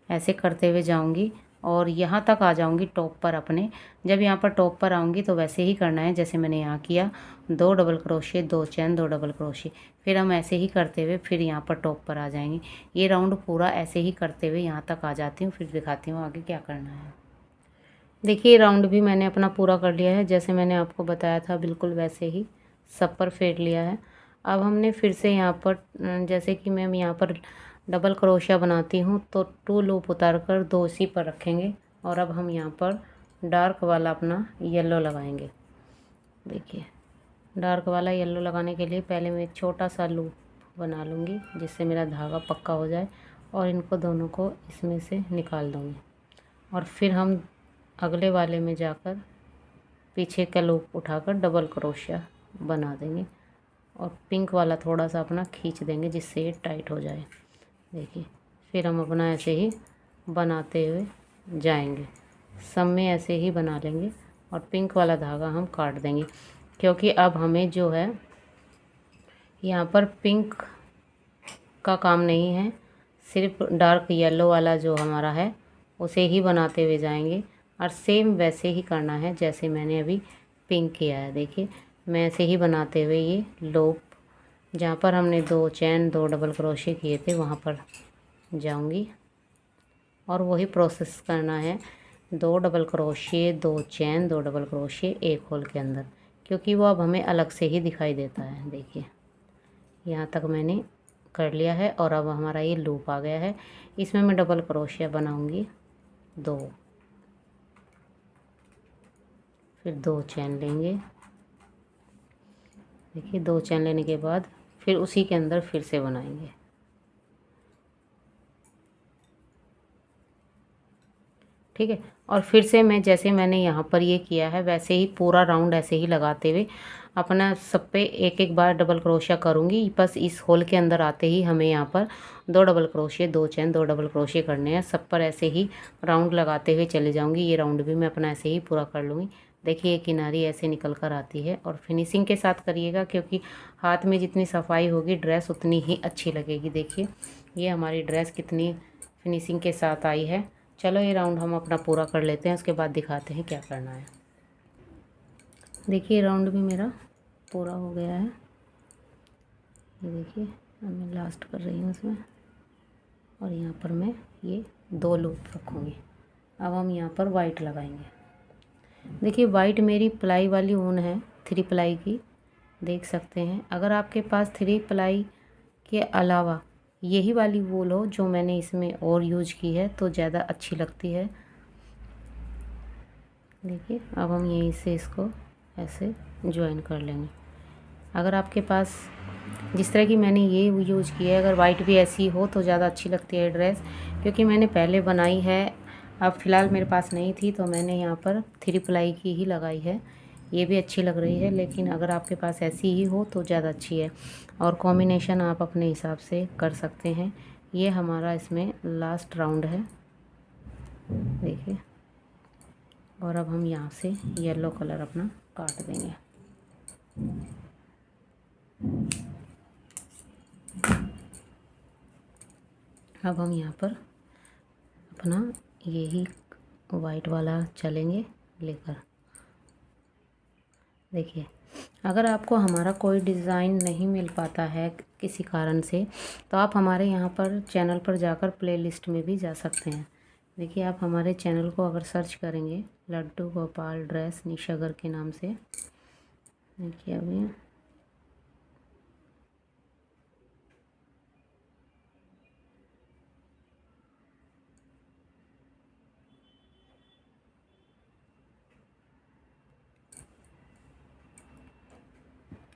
[SPEAKER 1] ऐसे करते हुए जाऊंगी और यहाँ तक आ जाऊंगी टॉप पर अपने। जब यहाँ पर टॉप पर आऊंगी तो वैसे ही करना है जैसे मैंने यहाँ किया, 2 डबल क्रोशे 2 चैन 2 डबल क्रोशे। फिर हम ऐसे ही करते हुए फिर यहाँ पर टॉप पर आ जाएंगे। ये राउंड पूरा ऐसे ही करते हुए यहाँ तक आ जाती हूँ, फिर दिखाती हूँ आगे क्या करना है। देखिए राउंड भी मैंने अपना पूरा कर लिया है, जैसे मैंने आपको बताया था बिल्कुल वैसे ही सब पर फेर लिया है। अब हमने फिर से यहाँ पर जैसे कि मैं यहाँ पर डबल क्रोशिया बनाती हूँ तो 2 लूप उतार कर 2 इसी पर रखेंगे और अब हम यहाँ पर डार्क वाला अपना येलो लगाएंगे। देखिए डार्क वाला येलो लगाने के लिए पहले मैं एक छोटा सा लूप बना लूँगी जिससे मेरा धागा पक्का हो जाए और इनको दोनों को इसमें से निकाल दूँगी और फिर हम अगले वाले में जाकर पीछे का लूप उठाकर डबल क्रोशिया बना देंगे और पिंक वाला थोड़ा सा अपना खींच देंगे जिससे ये टाइट हो जाए। देखिए फिर हम अपना ऐसे ही बनाते हुए जाएंगे, सब में ऐसे ही बना लेंगे और पिंक वाला धागा हम काट देंगे क्योंकि अब हमें जो है यहाँ पर पिंक का काम नहीं है, सिर्फ डार्क येलो वाला जो हमारा है उसे ही बनाते हुए जाएंगे और सेम वैसे ही करना है जैसे मैंने अभी पिंक किया है। देखिए मैं ऐसे ही बनाते हुए ये लूप जहाँ पर हमने 2 चैन 2 डबल क्रोशे किए थे वहाँ पर जाऊंगी और वही प्रोसेस करना है, 2 डबल क्रोशे 2 चैन 2 डबल क्रोशे एक होल के अंदर, क्योंकि वो अब हमें अलग से ही दिखाई देता है। देखिए यहाँ तक मैंने कर लिया है और अब हमारा ये लूप आ गया है। इसमें मैं डबल क्रोशिया बनाऊंगी 2, फिर 2 चैन लेंगे। देखिए 2 चैन लेने के बाद फिर उसी के अंदर फिर से बनाएंगे। ठीक है, और फिर से मैं जैसे मैंने यहाँ पर ये किया है वैसे ही पूरा राउंड ऐसे ही लगाते हुए अपना सब पे एक एक बार डबल क्रोशिया करूँगी। बस इस होल के अंदर आते ही हमें यहाँ पर 2 डबल क्रोशिया 2 चैन 2 डबल क्रोशिया करने हैं। सब पर ऐसे ही राउंड लगाते हुए चले जाऊँगी। ये राउंड भी मैं अपना ऐसे ही पूरा कर लूँगी। देखिए ये किनारी ऐसे निकल कर आती है और फिनिशिंग के साथ करिएगा क्योंकि हाथ में जितनी सफाई होगी ड्रेस उतनी ही अच्छी लगेगी। देखिए ये हमारी ड्रेस कितनी फिनिशिंग के साथ आई है। चलो ये राउंड हम अपना पूरा कर लेते हैं, उसके बाद दिखाते हैं क्या करना है। देखिए राउंड भी मेरा पूरा हो गया है। ये देखिए अब मैं लास्ट कर रही हूँ इसमें और यहाँ पर मैं ये 2 लूप रखूँगी। अब हम यहाँ पर वाइट लगाएंगे। देखिए वाइट मेरी प्लाई वाली ऊन है 3 प्लाई की, देख सकते हैं। अगर आपके पास 3 प्लाई के अलावा यही वाली वूल हो जो मैंने इसमें और यूज की है तो ज़्यादा अच्छी लगती है। देखिए अब हम यहीं से इसको ऐसे ज्वाइन कर लेंगे। अगर आपके पास जिस तरह की मैंने ये यूज की है अगर वाइट भी ऐसी हो तो ज़्यादा अच्छी लगती है ड्रेस, क्योंकि मैंने पहले बनाई है। अब फ़िलहाल मेरे पास नहीं थी तो मैंने यहाँ पर 3 प्लाई की ही लगाई है। ये भी अच्छी लग रही है, लेकिन अगर आपके पास ऐसी ही हो तो ज़्यादा अच्छी है और कॉम्बिनेशन आप अपने हिसाब से कर सकते हैं। ये हमारा इसमें लास्ट राउंड है। देखिए और अब हम यहाँ से येलो कलर अपना काट देंगे। अब हम यहाँ पर अपना यही वाइट वाला चलेंगे लेकर। देखिए अगर आपको हमारा कोई डिज़ाइन नहीं मिल पाता है किसी कारण से तो आप हमारे यहाँ पर चैनल पर जाकर प्लेलिस्ट में भी जा सकते हैं। देखिए आप हमारे चैनल को अगर सर्च करेंगे लड्डू गोपाल ड्रेस निशा गर्ग के नाम से, देखिए अभी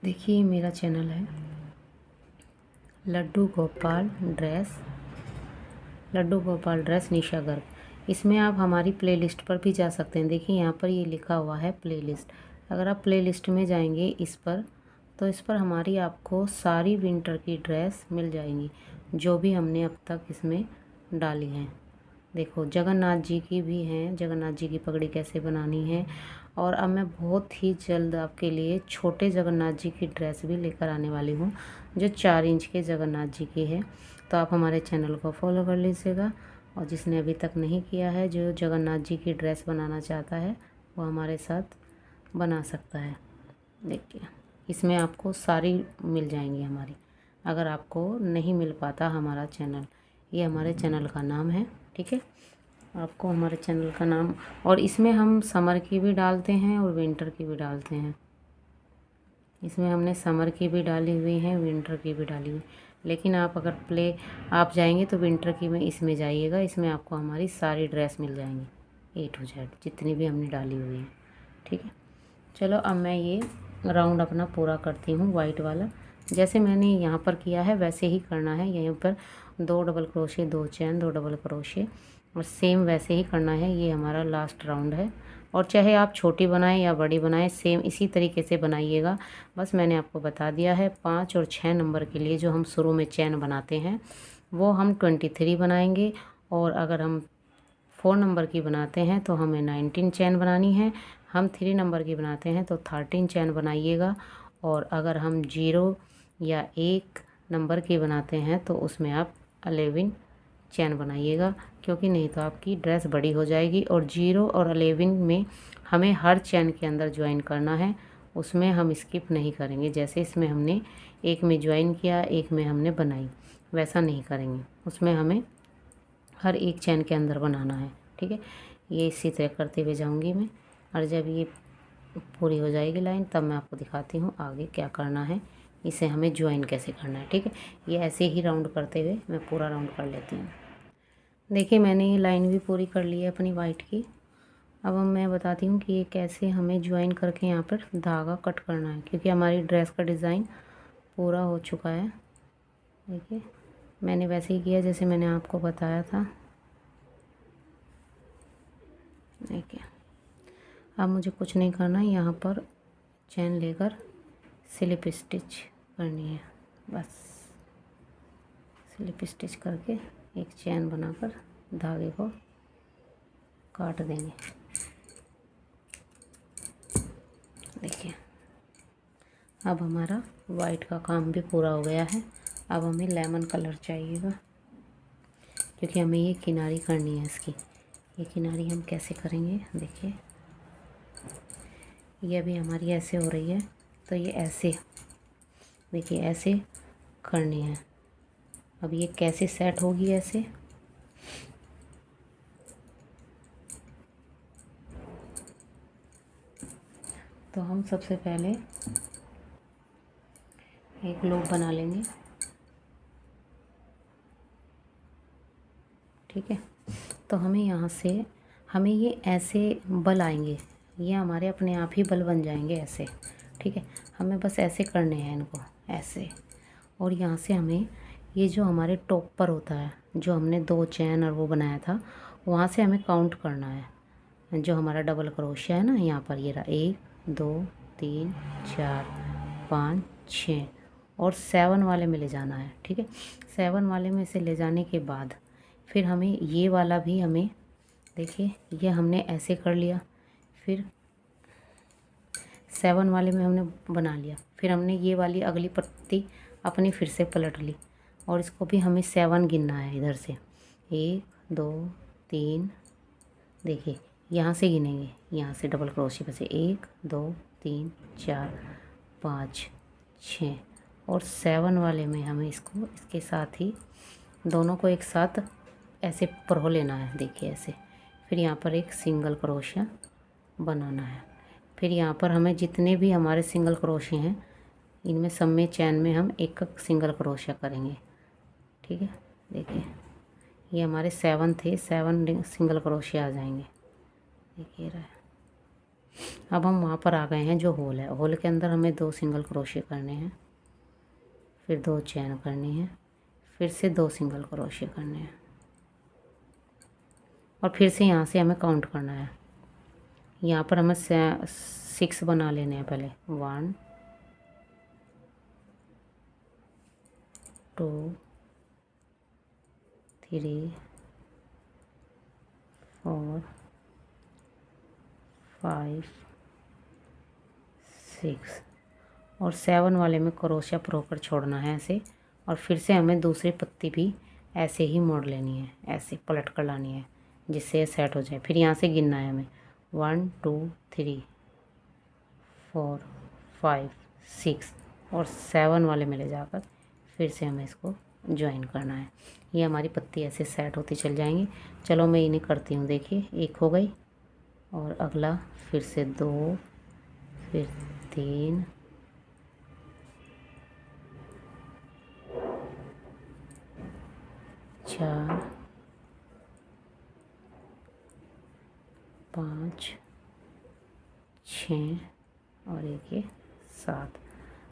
[SPEAKER 1] देखिए मेरा चैनल है लड्डू गोपाल ड्रेस निशा गर्ग। इसमें आप हमारी प्लेलिस्ट पर भी जा सकते हैं। देखिए यहाँ पर ये लिखा हुआ है प्लेलिस्ट। अगर आप प्लेलिस्ट में जाएंगे इस पर तो इस पर हमारी आपको सारी विंटर की ड्रेस मिल जाएंगी जो भी हमने अब तक इसमें डाली हैं। देखो जगन्नाथ जी की भी हैं, जगन्नाथ जी की पगड़ी कैसे बनानी है और अब मैं बहुत ही जल्द आपके लिए छोटे जगन्नाथ जी की ड्रेस भी लेकर आने वाली हूँ, जो 4 इंच के जगन्नाथ जी की है। तो आप हमारे चैनल को फॉलो कर लीजिएगा, और जिसने अभी तक नहीं किया है, जो जगन्नाथ जी की ड्रेस बनाना चाहता है, वो हमारे साथ बना सकता है। देखिए, इसमें आपको सारी मिल जाएंगी हमारी। अगर आपको नहीं मिल पाता हमारा चैनल, ये हमारे चैनल का नाम है, ठीक है। आपको हमारे चैनल का नाम, और इसमें हम समर की भी डालते हैं और विंटर की भी डालते हैं। इसमें हमने समर की भी डाली हुई है, विंटर की भी डाली हुई। लेकिन आप अगर आप जाएंगे तो विंटर की में इसमें जाइएगा, इसमें आपको हमारी सारी ड्रेस मिल जाएंगी A to Z, जितनी भी हमने डाली हुई है, ठीक है। चलो अब मैं ये राउंड अपना पूरा करती हूँ वाइट वाला। जैसे मैंने यहाँ पर किया है वैसे ही करना है। यहीं पर 2 डबल क्रोशे, 2 चैन, 2 डबल क्रोशे, और सेम वैसे ही करना है। ये हमारा लास्ट राउंड है, और चाहे आप छोटी बनाएं या बड़ी बनाएं, सेम इसी तरीके से बनाइएगा। बस मैंने आपको बता दिया है। 5 और 6 नंबर के लिए जो हम शुरू में चैन बनाते हैं वो हम 23 बनाएंगे, और अगर हम 4 नंबर की बनाते हैं तो हमें 19 चैन बनानी है। हम 3 नंबर की बनाते हैं तो 13 चैन बनाइएगा, और अगर हम 0 या 1 नंबर की बनाते हैं तो उसमें आप 11 चैन बनाइएगा, क्योंकि नहीं तो आपकी ड्रेस बड़ी हो जाएगी। और 0 और 11 में हमें हर चैन के अंदर ज्वाइन करना है, उसमें हम स्किप नहीं करेंगे। जैसे इसमें हमने एक में ज्वाइन किया, एक में हमने बनाई, वैसा नहीं करेंगे। उसमें हमें हर एक चैन के अंदर बनाना है, ठीक है। ये इसी तरह करते हुए जाऊंगी मैं, और जब ये पूरी हो जाएगी लाइन तब मैं आपको दिखाती हूँ आगे क्या करना है, इसे हमें ज्वाइन कैसे करना है, ठीक है। ये ऐसे ही राउंड करते हुए मैं पूरा राउंड कर लेती हूँ। देखिए, मैंने ये लाइन भी पूरी कर ली है अपनी वाइट की। अब मैं बताती हूँ कि ये कैसे हमें ज्वाइन करके यहाँ पर धागा कट करना है, क्योंकि हमारी ड्रेस का डिज़ाइन पूरा हो चुका है। देखिए, मैंने वैसे ही किया जैसे मैंने आपको बताया था। देखिए, अब मुझे कुछ नहीं करना, यहाँ पर चैन लेकर स्लिप स्टिच करनी है। बस स्लिप स्टिच करके एक चैन बनाकर धागे को काट देंगे। देखिए, अब हमारा वाइट का काम भी पूरा हो गया है। अब हमें लेमन कलर चाहिएगा, क्योंकि हमें ये किनारी करनी है इसकी। ये किनारी हम कैसे करेंगे, देखिए ये अभी हमारी ऐसे हो रही है, तो ये ऐसे, देखिए ऐसे करनी है। अब ये कैसे सेट होगी ऐसे, तो हम सबसे पहले एक लूप बना लेंगे, ठीक है। तो हमें यहाँ से हमें ये ऐसे बल आएंगे, ये हमारे अपने आप ही बल बन जाएंगे ऐसे, ठीक है। हमें बस ऐसे करने हैं इनको, ऐसे। और यहाँ से हमें ये जो हमारे टॉप पर होता है, जो हमने 2 चैन और वो बनाया था, वहाँ से हमें काउंट करना है। जो हमारा डबल क्रोशिया है ना, यहाँ पर ये रहा 1 2 3 4 5 6, और 7 वाले में ले जाना है, ठीक है। 7 वाले में से ले जाने के बाद फिर हमें ये वाला भी हमें, देखिए ये हमने ऐसे कर लिया, फिर 7 वाले में हमने बना लिया, फिर हमने ये वाली अगली पत्ती अपनी फिर से पलट ली, और इसको भी हमें 7 गिनना है इधर से। 1 2 3, देखिए यहाँ से गिनेंगे, यहाँ से डबल क्रोशिया से 1 2 3 4 5 6, और 7 वाले में हमें इसको इसके साथ ही दोनों को एक साथ ऐसे परो लेना है, देखिए ऐसे। फिर यहाँ पर एक सिंगल क्रोशिया बनाना है। फिर यहाँ पर हमें जितने भी हमारे सिंगल क्रोशिया हैं, इनमें सब में चैन में हम एक सिंगल क्रोशिया करेंगे, ठीक है। देखिए, ये हमारे 7 थे, 7 सिंगल क्रोशिया आ जाएंगे, देखिए रहा। अब हम वहाँ पर आ गए हैं जो होल है, होल के अंदर हमें 2 सिंगल क्रोशिया करने हैं, फिर 2 चैन करनी है, फिर से 2 सिंगल क्रोशिया करने हैं, और फिर से यहाँ से हमें काउंट करना है। यहाँ पर हमें 6 बना लेने हैं पहले। 1 2 3 4 5 6 और 7 वाले में क्रोशिया होकर छोड़ना है ऐसे। और फिर से हमें दूसरी पत्ती भी ऐसे ही मोड़ लेनी है, ऐसे पलट कर लानी है जिससे ये सेट हो जाए। फिर यहाँ से गिनना है हमें 1 2 3 4 5 6 और 7 वाले में ले जाकर फिर से हमें इसको ज्वाइन करना है। ये हमारी पत्ती ऐसे सेट होती चल जाएंगी। चलो मैं इन्हें करती हूँ। देखिए एक हो गई और अगला फिर से 2, फिर 3, 4, 5, 6 और एक ये 7।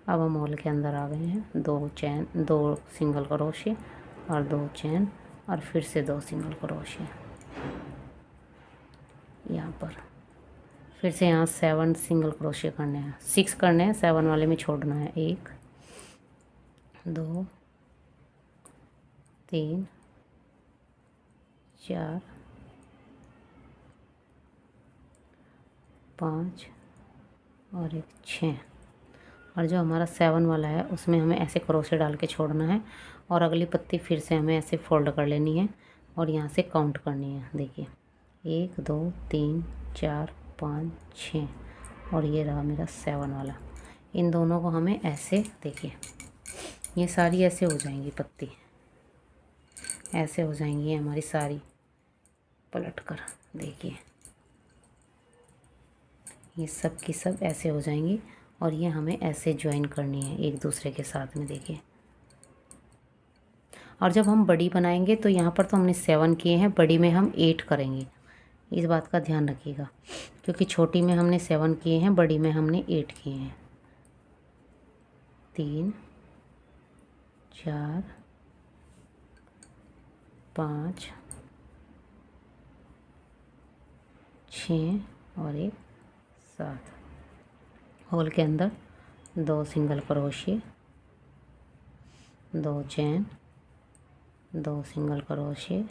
[SPEAKER 1] अब हम होल के अंदर आ गए हैं। 2 सिंगल क्रोशिया और 2 चैन और फिर से 2 सिंगल क्रोशिया यहाँ पर। फिर से यहाँ 7 सिंगल क्रोशिया करने हैं, 6 करने हैं, 7 वाले में छोड़ना है। 1 2 3 4 5 और एक 6। और जो हमारा 7 वाला है उसमें हमें ऐसे क्रोशिया डाल के छोड़ना है और अगली पत्ती फिर से हमें ऐसे फोल्ड कर लेनी है और यहाँ से काउंट करनी है। देखिए 1 2 3 4 5 6 और ये रहा मेरा 7 वाला। इन दोनों को हमें ऐसे, देखिए ये सारी ऐसे हो जाएंगी, पत्ती ऐसे हो जाएंगी ये हमारी सारी पलट कर। देखिए ये सब की सब ऐसे हो जाएंगी और ये हमें ऐसे ज्वाइन करनी है एक दूसरे के साथ में। देखिए और जब हम बड़ी बनाएंगे तो यहाँ पर तो हमने 7 किए हैं, बड़ी में हम 8 करेंगे। इस बात का ध्यान रखिएगा क्योंकि छोटी में हमने 7 किए हैं, बड़ी में हमने 8 किए हैं। 3 4 5 6 और एक 7। होल के अंदर 2 सिंगल क्रोशिया, 2 चैन, 2 सिंगल क्रोशिया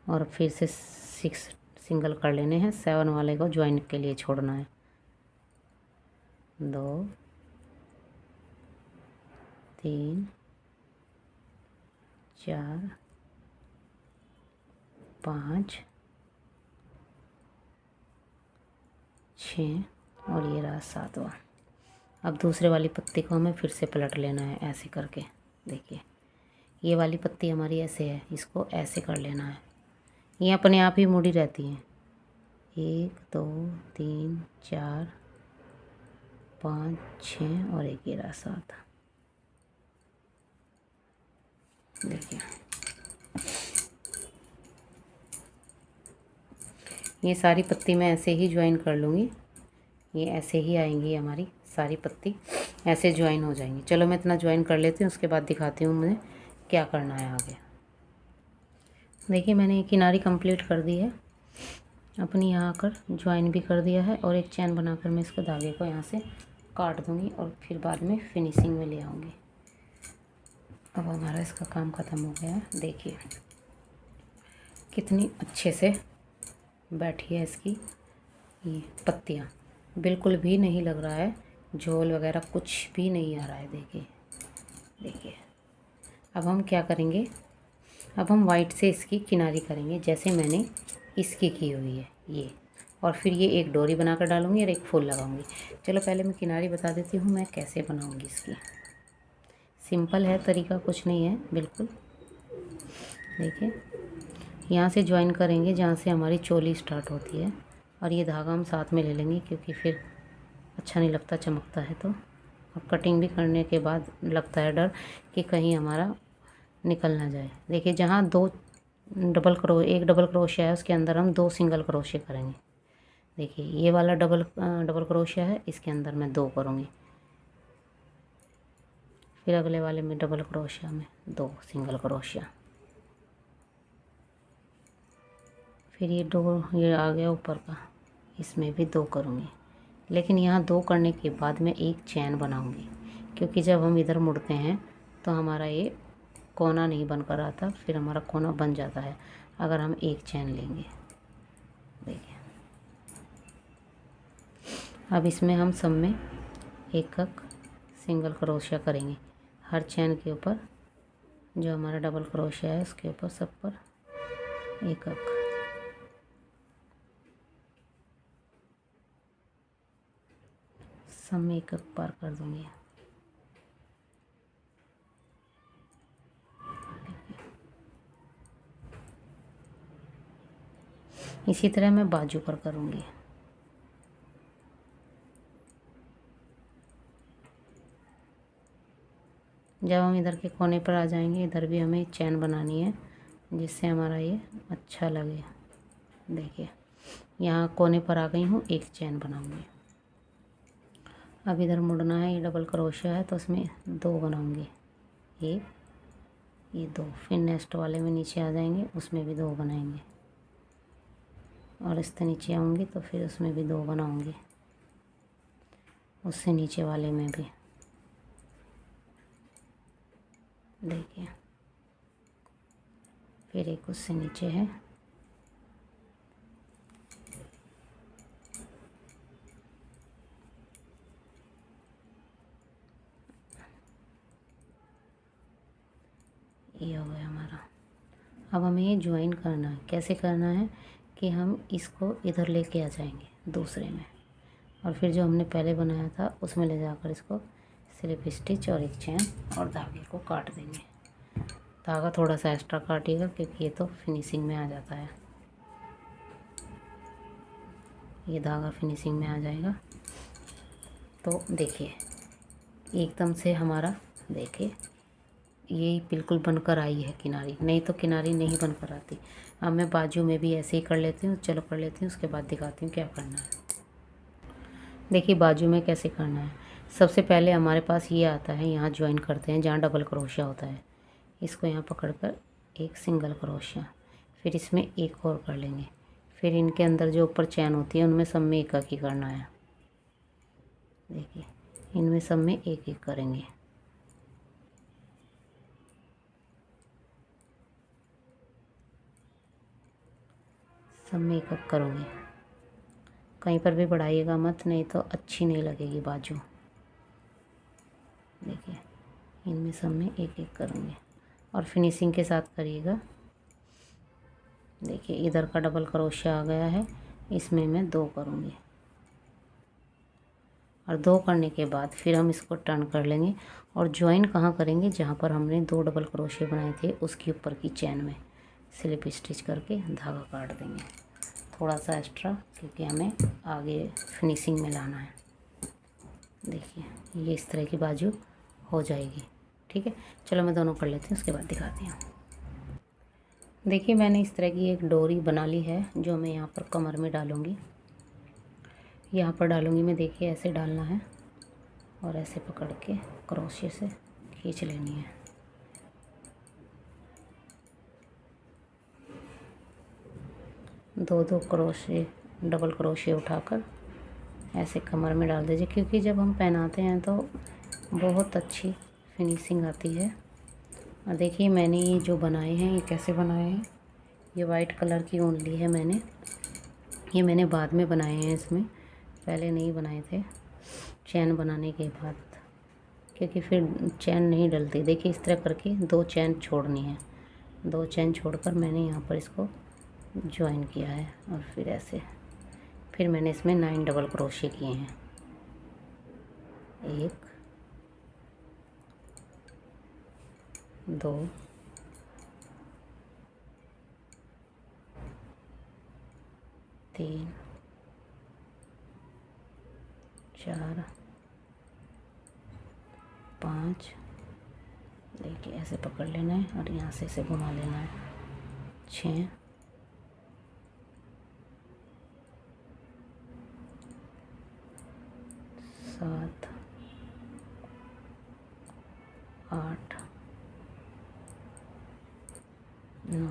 [SPEAKER 1] और फिर से 6 सिंगल कर लेने हैं। 7 वाले को ज्वाइन के लिए छोड़ना है। 2 3 4 5 6 और ये रहा 7वां। अब दूसरे वाली पत्ती को हमें फिर से पलट लेना है ऐसे करके। देखिए ये वाली पत्ती हमारी ऐसे है, इसको ऐसे कर लेना है। ये अपने आप ही मुड़ी रहती हैं। 1 2 3 4 5 6 और एक ये रहा 7। देखिए ये सारी पत्ती मैं ऐसे ही ज्वाइन कर लूँगी। ये ऐसे ही आएंगी हमारी सारी पत्ती, ऐसे ज्वाइन हो जाएंगी। चलो मैं इतना ज्वाइन कर लेती हूँ, उसके बाद दिखाती हूँ मुझे क्या करना है आगे। देखिए मैंने एक किनारी कंप्लीट कर दी है अपनी, यहाँ आकर ज्वाइन भी कर दिया है और एक चैन बनाकर मैं इसको धागे को यहाँ से काट दूँगी और फिर बाद में फिनिशिंग में ले आऊँगी। अब हमारा इसका काम ख़त्म हो गया है। देखिए कितनी अच्छे से बैठी है इसकी ये पत्तियाँ, बिल्कुल भी नहीं लग रहा है झोल वगैरह, कुछ भी नहीं आ रहा है। देखिए देखिए अब हम क्या करेंगे, अब हम वाइट से इसकी किनारी करेंगे जैसे मैंने इसकी की हुई है ये, और फिर ये एक डोरी बनाकर डालूँगी और एक फूल लगाऊंगी। चलो पहले मैं किनारी बता देती हूँ मैं कैसे बनाऊँगी इसकी। सिंपल है तरीका, कुछ नहीं है बिल्कुल। देखिए यहाँ से ज्वाइन करेंगे जहाँ से हमारी चोली स्टार्ट होती है और ये धागा हम साथ में ले लेंगे क्योंकि फिर अच्छा नहीं लगता, चमकता है तो। अब कटिंग भी करने के बाद लगता है डर कि कहीं हमारा निकल ना जाए। देखिए जहाँ एक डबल क्रोशिया है उसके अंदर हम 2 सिंगल क्रोशिया करेंगे। देखिए ये वाला डबल क्रोशिया है, इसके अंदर मैं 2 करूँगी। फिर अगले वाले में डबल क्रोशिया में 2 सिंगल क्रोशिया। फिर ये आ गया ऊपर का, इसमें भी 2 करूँगी। लेकिन यहाँ 2 करने के बाद मैं एक चैन बनाऊँगी क्योंकि जब हम इधर मुड़ते हैं तो हमारा ये कोना नहीं बन कर आता, फिर हमारा कोना बन जाता है अगर हम एक चैन लेंगे। देखिए अब इसमें हम सब में एक सिंगल क्रोशिया करेंगे। हर चैन के ऊपर जो हमारा डबल क्रोशिया है उसके ऊपर सब पर एक सब में एक पार कर दूंगी। इसी तरह मैं बाजू पर करूंगी। जब हम इधर के कोने पर आ जाएंगे, इधर भी हमें चैन बनानी है जिससे हमारा ये अच्छा लगे। देखिए यहाँ कोने पर आ गई हूँ, एक चैन बनाऊंगी। अब इधर मुड़ना है, ये डबल क्रोशिया है तो उसमें 2 बनाऊंगी, एक, ये 2। फिर नेक्स्ट वाले में नीचे आ जाएंगे, उसमें भी 2 बनाएंगे और इससे नीचे आऊँगी तो फिर उसमें भी 2 बनाऊंगी, उससे नीचे वाले में भी। देखिए फिर एक उससे नीचे है, ये हो गया हमारा। अब हमें ये ज्वाइन करना है। कैसे करना है कि हम इसको इधर लेके आ जाएंगे दूसरे में, और फिर जो हमने पहले बनाया था उसमें ले जाकर इसको स्लिप स्टिच और एक चैन और धागे को काट देंगे। धागा थोड़ा सा एक्स्ट्रा काटिएगा क्योंकि ये तो फिनिशिंग में आ जाता है। ये धागा फिनिशिंग में आ जाएगा तो देखिए एकदम से हमारा, देखिए ये बिल्कुल बनकर आई है किनारी, नहीं तो किनारी नहीं बनकर आती। अब मैं बाजू में भी ऐसे ही कर लेती हूँ। चलो कर लेती हूँ, उसके बाद दिखाती हूँ क्या करना है। देखिए बाजू में कैसे करना है। सबसे पहले हमारे पास ये आता है, यहाँ ज्वाइन करते हैं जहाँ डबल क्रोशिया होता है। इसको यहाँ पकड़कर एक सिंगल क्रोशिया, फिर इसमें एक और कर लेंगे। फिर इनके अंदर जो ऊपर चैन होती है उनमें सब में एक ही करना है। देखिए इनमें सब में एक एक करेंगे। सब में एक करूँगी, कहीं पर भी बढ़ाइएगा मत, नहीं तो अच्छी नहीं लगेगी बाजू। देखिए इनमें सब में एक एक करूँगी और फिनिशिंग के साथ करिएगा। देखिए इधर का डबल क्रोशिया आ गया है, इसमें मैं 2 करूँगी और 2 करने के बाद फिर हम इसको टर्न कर लेंगे और ज्वाइन कहाँ करेंगे, जहाँ पर हमने 2 डबल क्रोशिया बनाए थे उसके ऊपर की चैन में स्लिप स्टिच करके धागा काट देंगे थोड़ा सा एक्स्ट्रा, क्योंकि हमें आगे फिनिशिंग में लाना है। देखिए ये इस तरह की बाजू हो जाएगी। ठीक है, चलो मैं दोनों कर लेती हूँ, उसके बाद दिखाती हूँ। देखिए मैंने इस तरह की एक डोरी बना ली है जो मैं यहाँ पर कमर में डालूँगी। यहाँ पर डालूँगी मैं, देखिए ऐसे डालना है और ऐसे पकड़ के क्रोशिया से खींच लेनी है। दो क्रोशिया, डबल क्रोशिया उठाकर ऐसे कमर में डाल दीजिए, क्योंकि जब हम पहनाते हैं तो बहुत अच्छी फिनिशिंग आती है। और देखिए मैंने ये जो बनाए हैं ये कैसे बनाए हैं। ये वाइट कलर की ऊन ली है मैंने, ये मैंने बाद में बनाए हैं, इसमें पहले नहीं बनाए थे, चैन बनाने के बाद, क्योंकि फिर चैन नहीं डलती। देखिए इस तरह करके 2 चैन छोड़नी है, 2 चैन छोड़कर मैंने यहाँ पर इसको ज्वाइन किया है और फिर ऐसे, फिर मैंने इसमें 9 डबल क्रोशिया किए हैं। 1 2 3 4 5, देखिए ऐसे पकड़ लेना है और यहाँ से इसे घुमा लेना है। 6 7 8 9,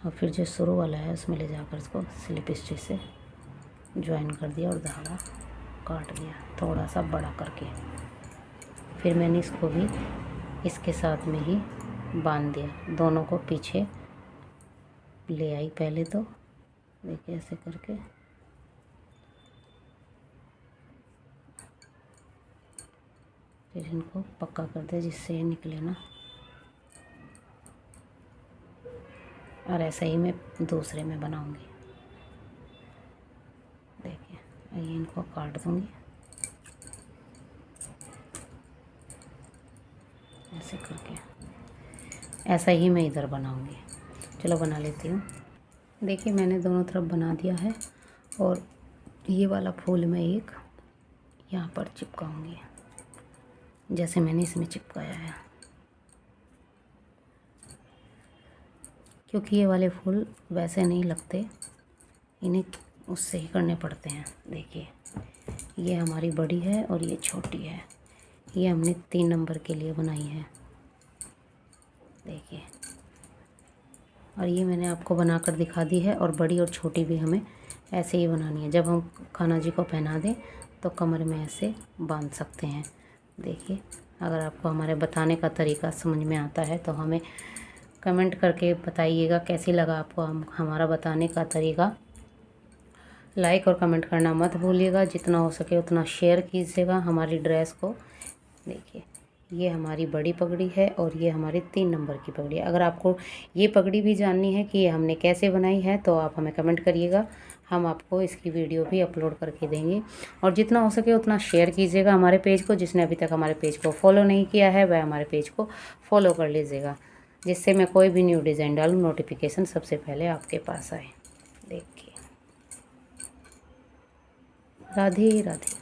[SPEAKER 1] और फिर जो शुरू वाला है उसमें ले जाकर इसको स्लिप स्टिच से ज्वाइन कर दिया और धागा काट दिया थोड़ा सा बड़ा करके। फिर मैंने इसको भी इसके साथ में ही बांध दिया, दोनों को पीछे ले आई पहले तो, देखिए ऐसे करके फिर इनको पक्का कर दे जिससे ये निकले ना। और ऐसा ही मैं दूसरे में बनाऊंगी। देखिए ये इनको काट दूंगी ऐसे करके। ऐसा ही मैं इधर बनाऊंगी। चलो बना लेती हूँ। देखिए मैंने दोनों तरफ बना दिया है और ये वाला फूल मैं एक यहाँ पर चिपकाऊंगी जैसे मैंने इसमें चिपकाया है, क्योंकि ये वाले फूल वैसे नहीं लगते, इन्हें उससे ही करने पड़ते हैं। देखिए ये हमारी बड़ी है और ये छोटी है। ये हमने 3 नंबर के लिए बनाई है। देखिए और ये मैंने आपको बनाकर दिखा दी है। और बड़ी और छोटी भी हमें ऐसे ही बनानी है। जब हम कान्हा जी को पहना दें तो कमर में ऐसे बांध सकते हैं। देखिए अगर आपको हमारे बताने का तरीका समझ में आता है तो हमें कमेंट करके बताइएगा कैसी लगा आपको हमारा बताने का तरीका। लाइक और कमेंट करना मत भूलिएगा। जितना हो सके उतना शेयर कीजिएगा हमारी ड्रेस को। देखिए ये हमारी बड़ी पगड़ी है और ये हमारी 3 नंबर की पगड़ी है। अगर आपको ये पगड़ी भी जाननी है कि ये हमने कैसे बनाई है तो आप हमें कमेंट करिएगा, हम आपको इसकी वीडियो भी अपलोड करके देंगे। और जितना हो सके उतना शेयर कीजिएगा हमारे पेज को। जिसने अभी तक हमारे पेज को फॉलो नहीं किया है वह हमारे पेज को फॉलो कर लीजिएगा, जिससे मैं कोई भी न्यू डिज़ाइन डालूँ नोटिफिकेशन सबसे पहले आपके पास आए। देखिए राधे राधे।